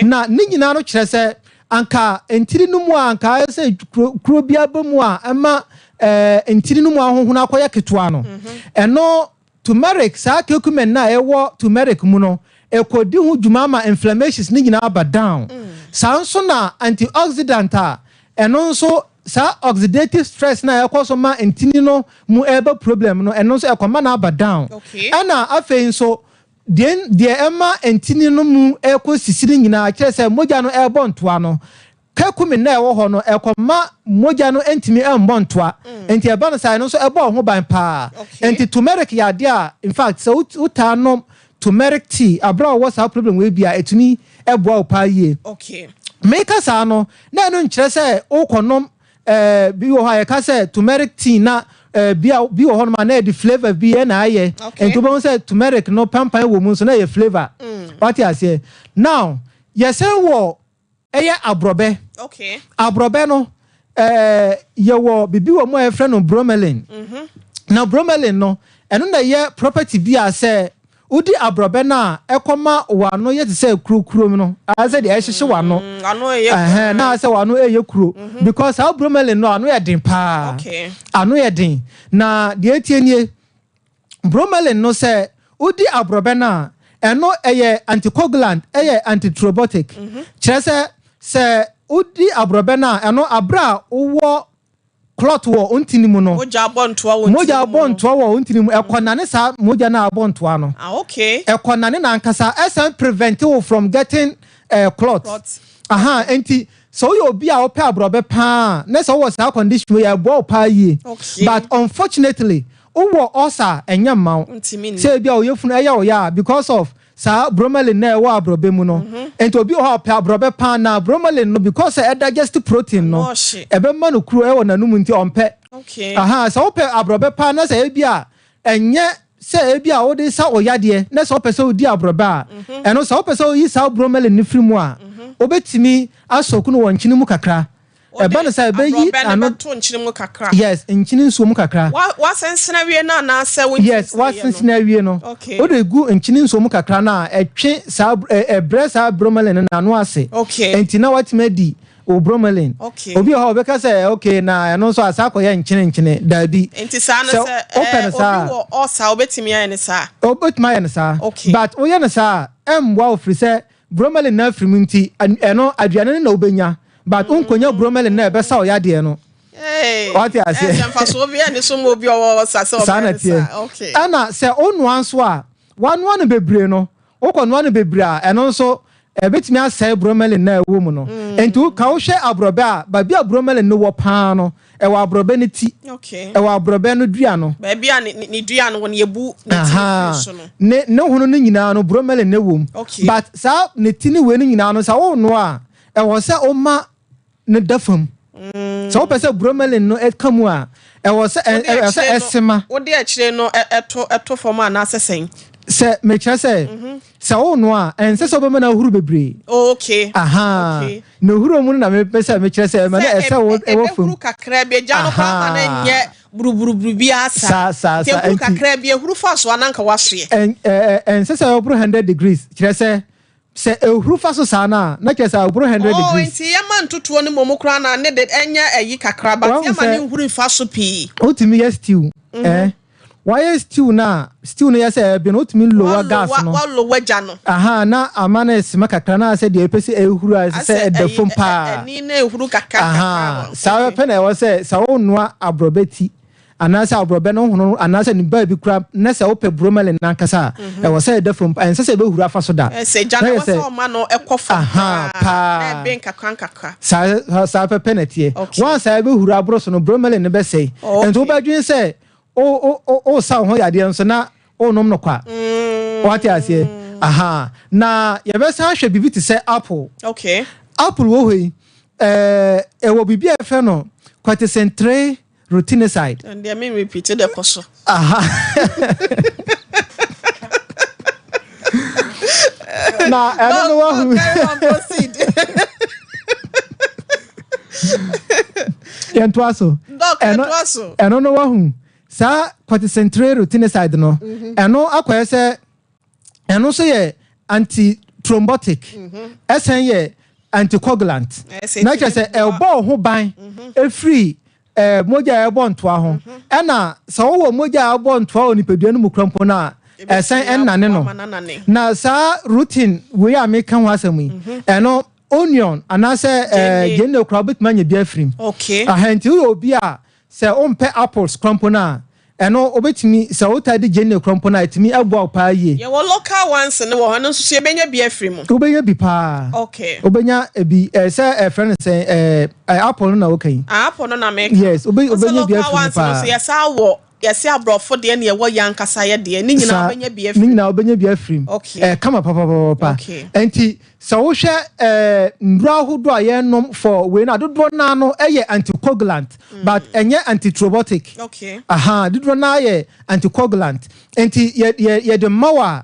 na ni nyina no kire say anka entiri no mu anka say kuro bia ba mu a ama entiri no mu ahohuna akoya ketwa no eno turmeric sa curcumin na ewo turmeric mu no ekodi hu dwuma ma inflammations ni nyina aba down sanso na antioxidant a eno nso sa oxidative stress na yakoso ma entini no mu eba problem no eno nso ekoma na aba down ana afei nso de ema entini no mu ekosisiri nyina kire se moja no ebo ntoa no curcumin na ewo ho no ekoma moja no entimi embo ntoa enti eba no sai no so ebo ho ban pa enti turmeric ya de a in fact so uta no turmeric tea abra wo sa problem we bia etumi ebo opa ye make us ano na no nkire se okonom bi wo ha ka say turmeric tea na bi wo ho ma na the flavor bi na aye ento bon say turmeric no pampan wo mu so na ye flavor what you say now yes wo eye abrobe abrobe no ye wo bibi wo mo e friend no bromelain na bromelain no eno na ye property bi a say udi abrobe na ekoma wano ye say kuro no I said e hihye wano na say wano eye kuro because how bromelain no ano ye den pa ano ye den na de etienie bromelain no say udi abrobe na eno eye anticoagulant eye antithrombotic kire say udi abrobe na eno abra wo clot wo ontini mu no moja bontoa wo ontini mu ekonane sa moja na abontoa no ekonane na ankasa esen prevent you from getting clots enti so you obi a opa abrobe pa na so was our condition we abo pa yi but unfortunately wo osa enyam say bia oyefunu eya oya because of sa bromelain na ewa abrobe mu no enti obi ho pa abrobe pa na bromelain no because e digest protein no ebe ma no kuro ewo nanum nti ompe sa ope abrobe pa na sa ebia enye se ebia wo de sa oyade na sa ope so di abrobe a eno sa ope so yi sa bromelain ni frimu a obetimi asoku no wonchini mu kakra eba no sa ebe yi ano to nchini mu kakra yes nchini nso mu kakra wa sensena wie na se wo yes wa sensena wie no o de gu nchini nso mu kakra na etwe sa ebre sa bromelain na no ase enti na watima di o bromelain obi ho obeka say okay na eno so asako ye nchene dabi enti sa no say obi wo osa obetimi aye ne sa obetimi aye ne sa but oye ne sa emwa ofri say bromelain na afrim nti eno aduane na obenya but unkonya bromelain na ebe sa oyade no what you say emfaso obi ene so mo obi o sa okay ana say onu anso a one bebre no okono one bebre a eno so ebetimi asai bromelain na ewo mu no enti ka wo hwe abrobe a ba bia bromelain no wo paa no e wa abrobe ne ti e wa abrobe no dua no ba bia ni dua no ne ebu ne ti so no ne hono no nyina no bromelain ne wo but sa ne ti ne we no nyina no sa wo no a e wo se o ma ne dafam so wo pese bromelain no e kamu a e wo se esema wo de a kire no eto form na asesen se me kire se se wo no a ense so be na huru bebre okay no huru mu na me pese me kire se me na ese wo fam huru kakra be ja no pa na nye buruburu bi asa te huru kakra be huru fa so ananka wasue ense se wo 100 degrees kire se huru fa so sana na kire se wo 100 degrees enti yama ntoto ne momokra na ne de enya ayi kakra ba yama ne huru fa so pi otimi yes stew why stew no yesa be no tumi lower gas no wa lower ja no na amana esima kakra na se de epese ehuru a se edefum pa ni na ehuru kakra sa pe na wo se sa wo noa abrobeti anasa abrobe no hono anasa ni ba bi kura na se ope bromelain na nkasa e wo se edefum pa ense se be huru afa so da se ja na wo se o ma no ekofa pa ben kakra sa pe na tie wan sa be huru abro so no bromelain ne be sei ento ba dwen se o sa ho yade nso na o nom no kwa what you say na ye be sa hwe bibi ti say apple apple wo hoi e wo bibi e fe no quaticentre routinicide and they mean repeated the poso na I don't know who proceed entwaso I don't know who sa quaticentre routinicide no eno akoye se eno so ye anti thrombotic esen ye anticoagulant na che se elbo ho ban efri moja elbo ntoa ho ena sa wo moja elbo ntoa oni pedua no mukrampo na esen ennane no na sa routine we are make kan wasam eno onion anase gene krabit manya bia frim ahenti obi a se ompe apples krompo na eno obetimi se wotade gene krompo na etimi abo pa ye ye wo local ones ne wo hano so se benya bia frim obenya bi pa obenya bi se friend say apple na okay apple no na make yes obenya bia frim pa so yes awo yes abrofo de ne wo yankasa ye de ni nyina obenya bia frim ni nyina obenya bia frim kama papa enti so wo hwe ndura hodo a ye nom for we na dodo na no eye anticoagulant but enye antithrombotic dodo na ye anticoagulant enti ye de mawa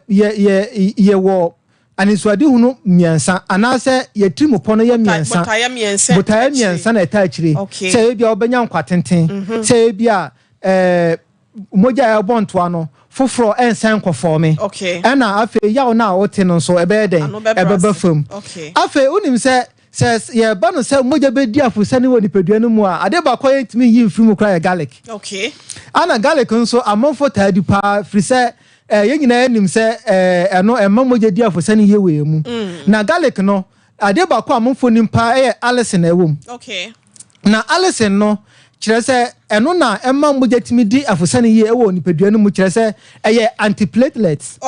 ye wo aniswadi hunu miensa anase ye trimu pono ye miensa botaya miensa na eta akire se bia obenya nkwatenten se bia moja ya bonto ano foforo ensan kofome ena afi yawo na wote no so ebeden ebeba fam afi unim se ye ba no se moja be di afusane woni pedua no mu a ade ba kwa yentimi yi mfiri kra ya garlic ana garlic nso amonfo taadi pa firi se ye nyina enim se eno emma moja di afusane ye we mu na garlic no ade ba kwa amonfo nimpa Alison ewom na Alison no kire se eno na emma moja timi di afusane ye ewo nipadua no mu kire se eye antiplatelets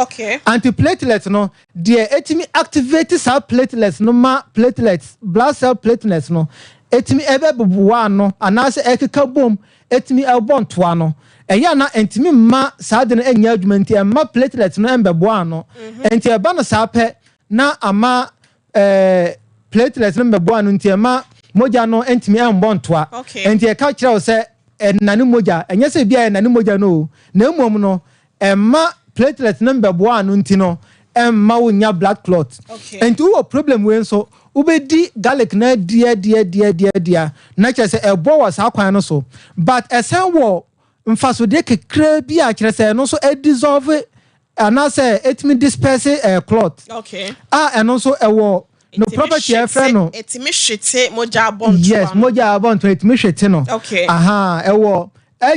antiplatelets no de etimi activate sa platelets no ma platelets blood cell platelets no etimi ebe bubuwa no anase ekeka bom etimi elbonto ano eya na entimi ma sa de no enya adwuma nti emma platelets no embebo ano enti eba no sa pe na ama platelets no mbebo ano nti emma moja no entimi embontoa enti e ka kire o se nane moja enye se bia nane moja no na emom no emma platelets no mbebo ano nti no emma wonya blood clot enti wo problem we nso ubedi garlic na dia na kire se ebo wa sa kwan no so but esen wo mfaso de kekra bi a kire se no so e dissolve anase etimi disperse clot eno so ewo no property e friend no etimi hwete moja abonto yes moja abonto etimi hwete no okay aha ewo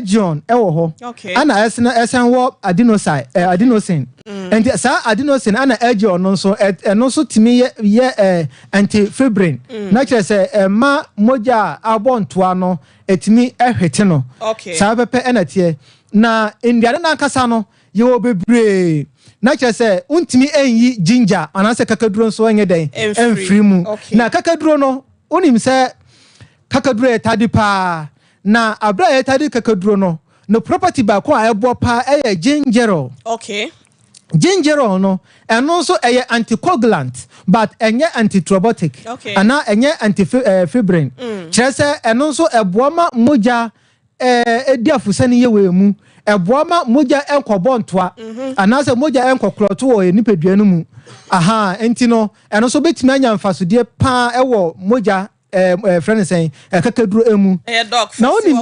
John ewo ho okay ana esen wo adenosine and sa adenosine ana John no so eno so timi ye antifibrin na kire se ma moja abontoa no etimi ehwete no okay sa pepe enate na indiade na nkasa no ye wo bebre na kire se untimi enyi ginger anase kakaduro so enye den enfri mu na kakaduro no unim se kakaduro etadi pa na abra etadi kakaduro no property ba ko ebo pa gingerol okay gingerol no eno so anticoagulant but enye antithrombotic okay ana enye antifibrin kire se eno so eboama moja edi afusani yewe mu eboama moja enkobontoa ana se moja enkokroto wo nipadua no mu aha enti no eno so betimi anya mfasodie pa ewo moja friend saying kakaduro emu na onim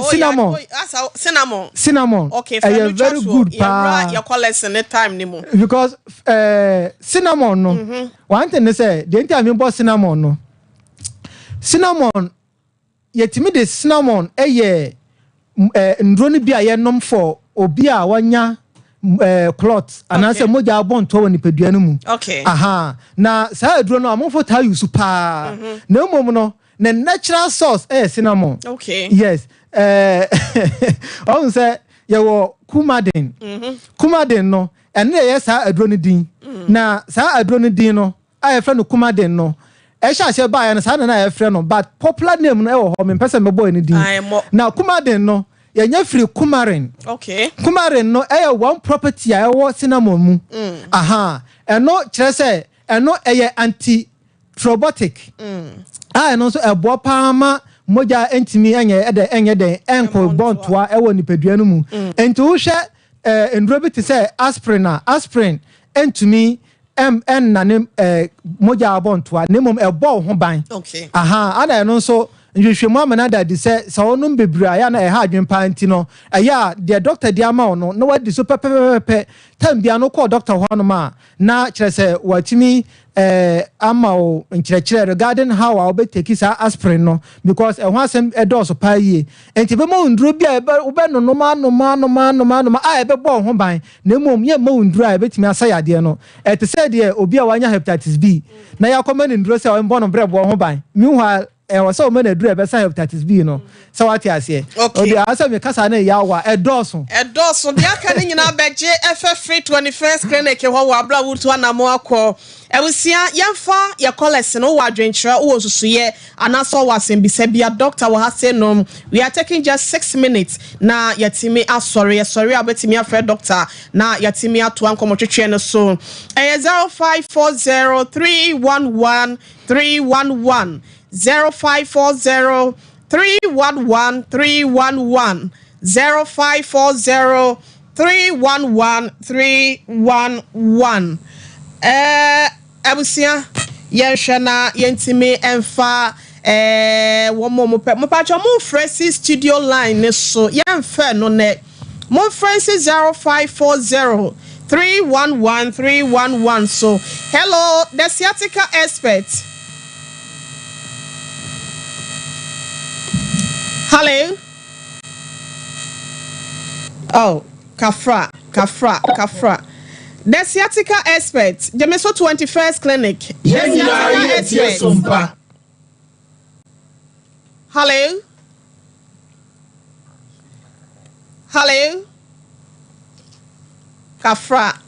cinnamon okay very good pa your collect any time ni mo because cinnamon no one thing say the entire me cinnamon yetimi de cinnamon ndro ni bia ye nom for obi a wanya cloth anase moja abonto woni padua no mu okay aha na sa aduro no amofo ta use pa na mom no na natural source cinnamon okay yes on say you kumadin kumadin no ene ye sa aduro no din na sa aduro no din no aye friend no kumadin no sha se ba ya na sa na aye friend no but popular name no e wo ho me person me boy ni din na kumadin no ya nya free kumarin okay kumarin no one property a wo cinnamon mu aha eno kire se eno anti thrombotic eno so ebo pa moja entimi enye den enko bontoa ewo nipadua no mu enti wo hwe ndro bi te se aspirin entumi nane moja abontoa nemom ebo ho ban okay aha ana eno so nhwehwemu amanada di se onum bebra ya na ha adwempa nti no ya the doctor di ama ono na wadi so pepepepe tambia no call doctor ho no ma na kire se watimi ama o nkire regarding how I be take sa aspirin no because ho asem edoso pa yie enti be mo nduro bia be no ma a be bo ho ban na mom ye mo nduro a betimi asayade no ete se de obi a wanya hepatitis B na ya koma nduro se o mbo no bre bo ho ban meanwhile was so many do be say hepatitis B no so what you say okay asa me kasa na yawa edoso de aka ni nyina beje free 21st clinic ho wa bra wutu anamo akọ ewusia yemfa ye collect no wa dwenkyere wo susuye anaso wa sembisa bia doctor wa say no we are taking just 6 minutes na yatimi sorry abetimi afre doctor na yatimi ato ankomotwetwe no so 0540311311 0540 311 311 0540 311 311 abusia yenhwe na yentimi emfa wo mo pacho mo Francis studio line ne so yemfa no ne mo Francis 0540 311 311 so hello the sciatica expert. Hello. Oh, Kafra. The sciatica expert. Jemeso 21st clinic. Yes, Sompa. Hello. Kafra.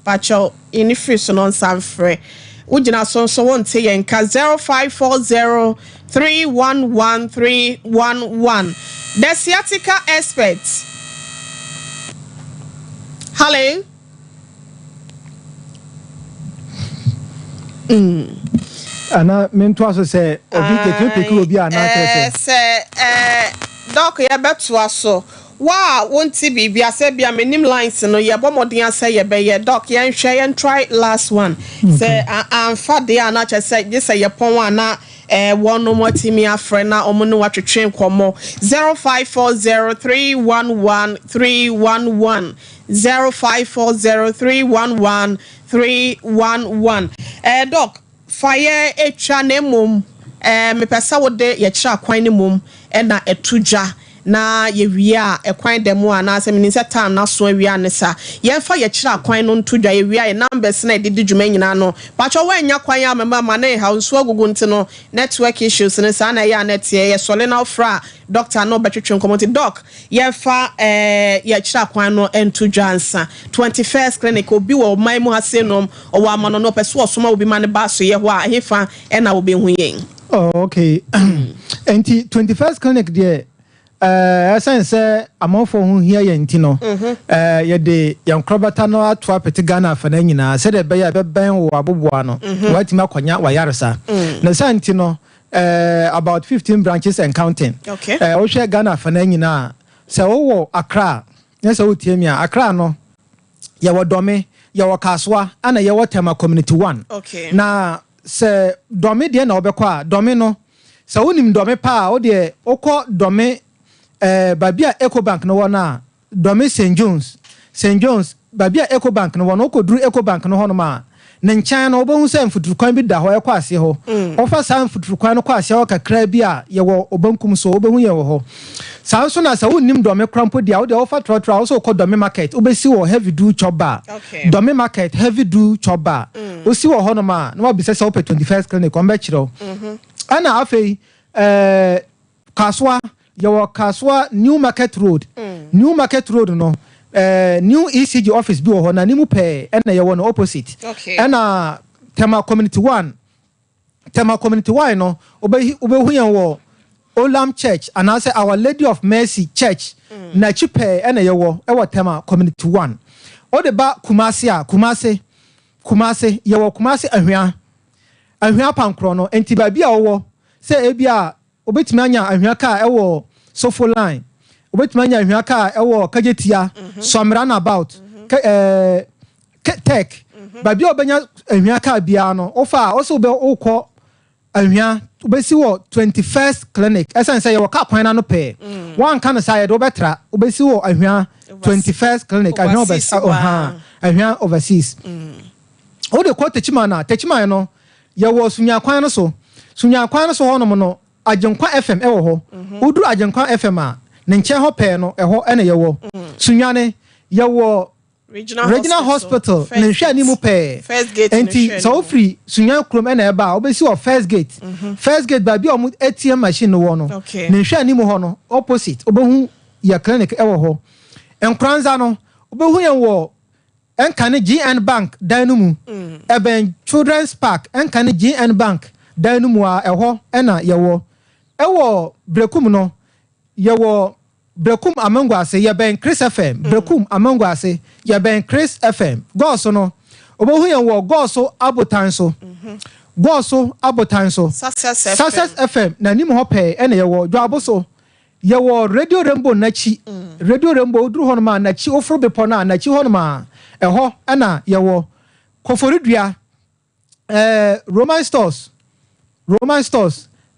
Pacho. Inifri sonon sanfre. Ujina so won't say yenka 0540 311 311. The sciatica expert. Hello. Ana mento aso say obi take obi ana say doc ya beto aso wa wonti bibia say bia menim lines no ye bomodin say ye be ye doc ye nhwe ye try last one say amfa de ana che say je say ye pon ana one no motimi afre na omo no watwetwe nkomo 0540311311 0540311311 doc fire etwa na mum me pesa wo de ye kira kwan ne mum e na etudwa na ye wia ekwan demo ana se mini se time na so wia ne sa ye fa ye kira kwan no ntudwa ye wia ye numbers na edidi dwuma nyina no pacho wa nya kwan ya mama na ha nso agugu nti no network issues ne sa na ya net ye sole na ofra doctor no betwetwe community doc ye fa ye kira kwan no entudwa nsa 21st clinic obi wo man mu hasenom o wa amano no peso osoma obi man ba so ye ho a hefa e na obi hu yen. Oh, okay. Enti 21st clinic there sense among for who here yentino ye de yankrobata no ato apete Ghana fa na nyina se de be ya be ben wo aboboa no wati makonya wa yaresa na santino about 15 branches and counting. Okay. O hwe Ghana fa na nyina se wo Accra na se wo tiamia Accra no ye wo dome ye wo kaswa ana ye wo tema community 1. Okay. Na se dome de na obekwa dome no se wonim dome pa o de okọ dome babia Ecobank no wona dome St Jones babia Ecobank no wona okoduru Ecobank no hono ma ne nkyan no obohu se mfuturu kwan bi da ho ekwa ase ho ofa sa mfuturu kwan no kwa ase ho kakra bi a ye wo obankum so obohu ye wo ho sa so na sa wonim dome krampo dia wo de ofa trotra wo so okọ dome market obesi wo heavy do choba dome market heavy do choba osi wo hono ma na wabisa se ope 21st clinic on be kiro ana afei kaswa your kaswa New Market Road no new ECG office bi ho na nimu pe na ye no opposite na tema community 1 no obehu yan wo Olam Church and I say Our Lady of Mercy Church na chipe na ye wo tema community 1 o de ba Kumase ye wo Kumase ahwia pankro no enti ba bia wo se ebia obetimi anya ahwia ka ewo Sofo line obetimi anya ahwia ka ewo Kajetia Somra na about tech ba bia obenya ahwia ka bia no ofa o so be okọ ahwia obesi wo 21st clinic esan say ye wo ka kwan na no pe wan kan say ye do betra obesi wo ahwia 21st clinic ahwia obesi ahwia overseas o de ko techima no ye wo sunya kwan no so hono no Ajenkwa FM ewo ho uduru Ajenkwa FM a ne nche ho pe no eho ene ye wo sunyane ye wo Regional Hospital ne hwe ani mu pe enti so free sunyan krom ene eba obesi wo first gate ba bi o mu ATM machine no wo no ne hwe ani mu ho no opposite obehu ya clinic ewo ho enkranza no obehu ye wo enkane GN Bank danu mu eben Children's Park enkane GN Bank danu mu a eho ena ye wo ewo brekum no ye wo brekum amangwase ye ben Chris FM brekum amangwase ye ben Chris FM goso no obohu ye wo goso abotanso Success FM na nim ho pe ene ye wo dwaboso ye wo Radio Rainbow nachi Radio Rainbow duru hono ma nachi ofro bepo na nachi hono ma eho ena ye wo Koforidua Roman stores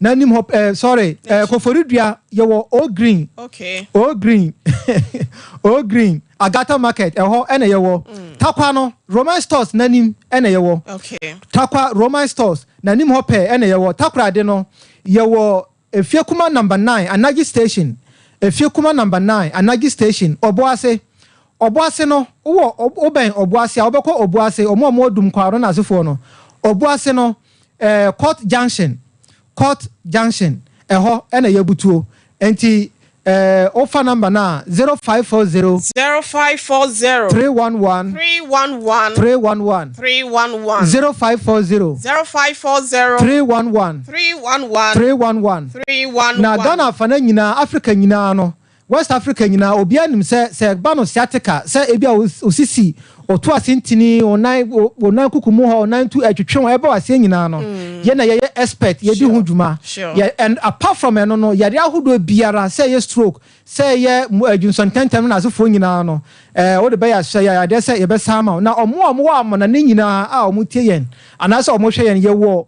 na nim hop Koforidua ye wo O Green Agata Market eho ene ye wo Takwa no Roman stores na nim ene ye wo Takwa Roman stores na nim hop ene ye wo Takra de no ye wo Efiekuma number 9 Anagi station Efiekuma number 9 Anagi station Obuase no wo oben Obuase a obekọ Obuase omo dum kwaro na asefo no Obuase no Court Junction eho ena yebutuo enti offer number na 0540 311 0540 311 na Ghana fana nyina Africa nyina no West Africa nyina obi anim se ba no sciatica se ebia osisi oto asentini onan kukumu ho onan tu atwetwe eba wase nyina no ye na ye expert ye di hudwuma and apart from eno no ye ahodo biara se ye stroke se ye adwunson tentem na asefo nyina no wo de be ya hye ya de se ye be sama na omo wa na nyina a omo tie yen anase omo hwe yen ye wo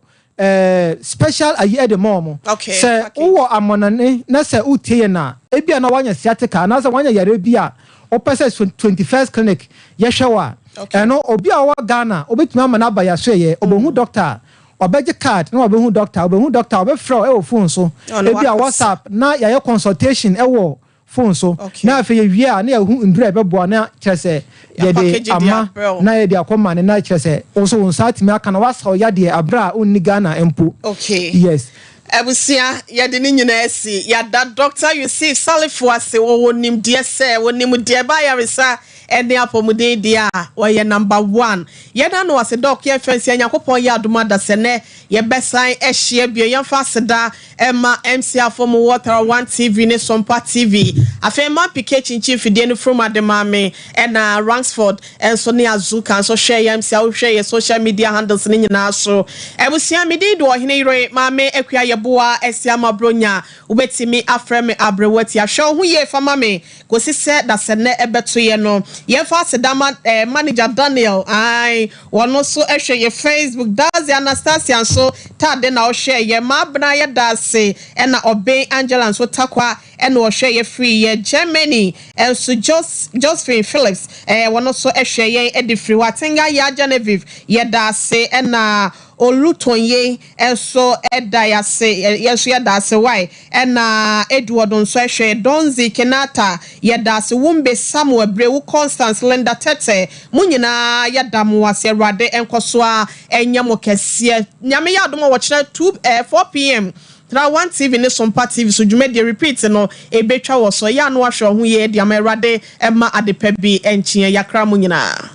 special ayi de mom se wo amonane na se utie na ebia na wanya sciatica na se wanya yare bia opese 21st clinic ye hwewa eno obi a wa Ghana obetumi amana ba ya so ye obohu doctor obeje card na obehu doctor obefrɛ e wo phone so ebi a WhatsApp na ya consultation e wo phone so na afi wie a na yahu ndura bebo na kyerɛ ye de ama na ye de akoma na kyerɛ sɛ also won satimi aka na wasa ya de abra onni Ghana empo yes Ebusia yɛde ne nyina asi yɛda Dr. Yusuf Salifo ase wo nim de sɛ wo nim de ba yaresa ene apomuden dia woyɛ number 1 yɛda no ase doc yɛ fancy anyakopɔn yɛ adoma da sɛ ne yɛ besan ɛhye bia yɛmfa seda ɛma MC afom water 1 TV ne Sompa TV afema pike chinchin fidie ne from ademame ɛna Rangsford enso ne azuka enso hwɛ MC a wohwɛ yɛ social media handles ne nyina so ebusia medi do ohene yire mame akua yɛ boa esia mabronya ubetimi afreme abrewati ahwɛ ho yɛ fama me kosi sɛ da sɛ ne ɛbeto yɛ no yɛfa sedama manager Daniel ai wono so ehwɛ yɛ Facebook dazi Anastasia so tade na ohwɛ yɛ mabna yɛ dase ɛna obe Angela so takwa ɛna ohwɛ yɛ free yɛ Germany so Josephine Phillips wono so ehwɛ yɛ edifri watenga yɛ Genevieve yɛ dase ɛna Olutonye enso edayase yeso yedase why ena Edward nso ehwe Donzi Kenata yedase Wumbe Samuel Brewu Constance Linda Tete munyina yedam wase Awurade enkoso a enyamo kese nyame yadom wo kire 4 p.m. Tra 1 TV ne Sompa TV so dwuma de repeat no ebetwa wo so ya no ahwe ho ye de Awurade emma adepa bi enchie yakra munyina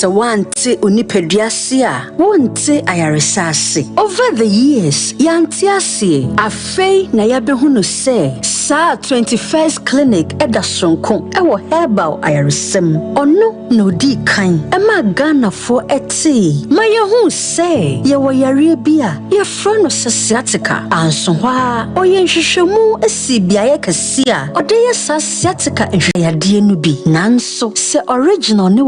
So wante onipaduase a wonte ayaresase over the years yanti ase afei na yabehu no se sa 21st clinic edasonko ewo herbal ayaresem ono no di kan ema Ghana fo eti mayehu se ye wo yare bia ye fro no sciatica anso hwa oye nhwehwemu esi biaye kase a ode ye sciatica nhweyade no bi nanso se original ne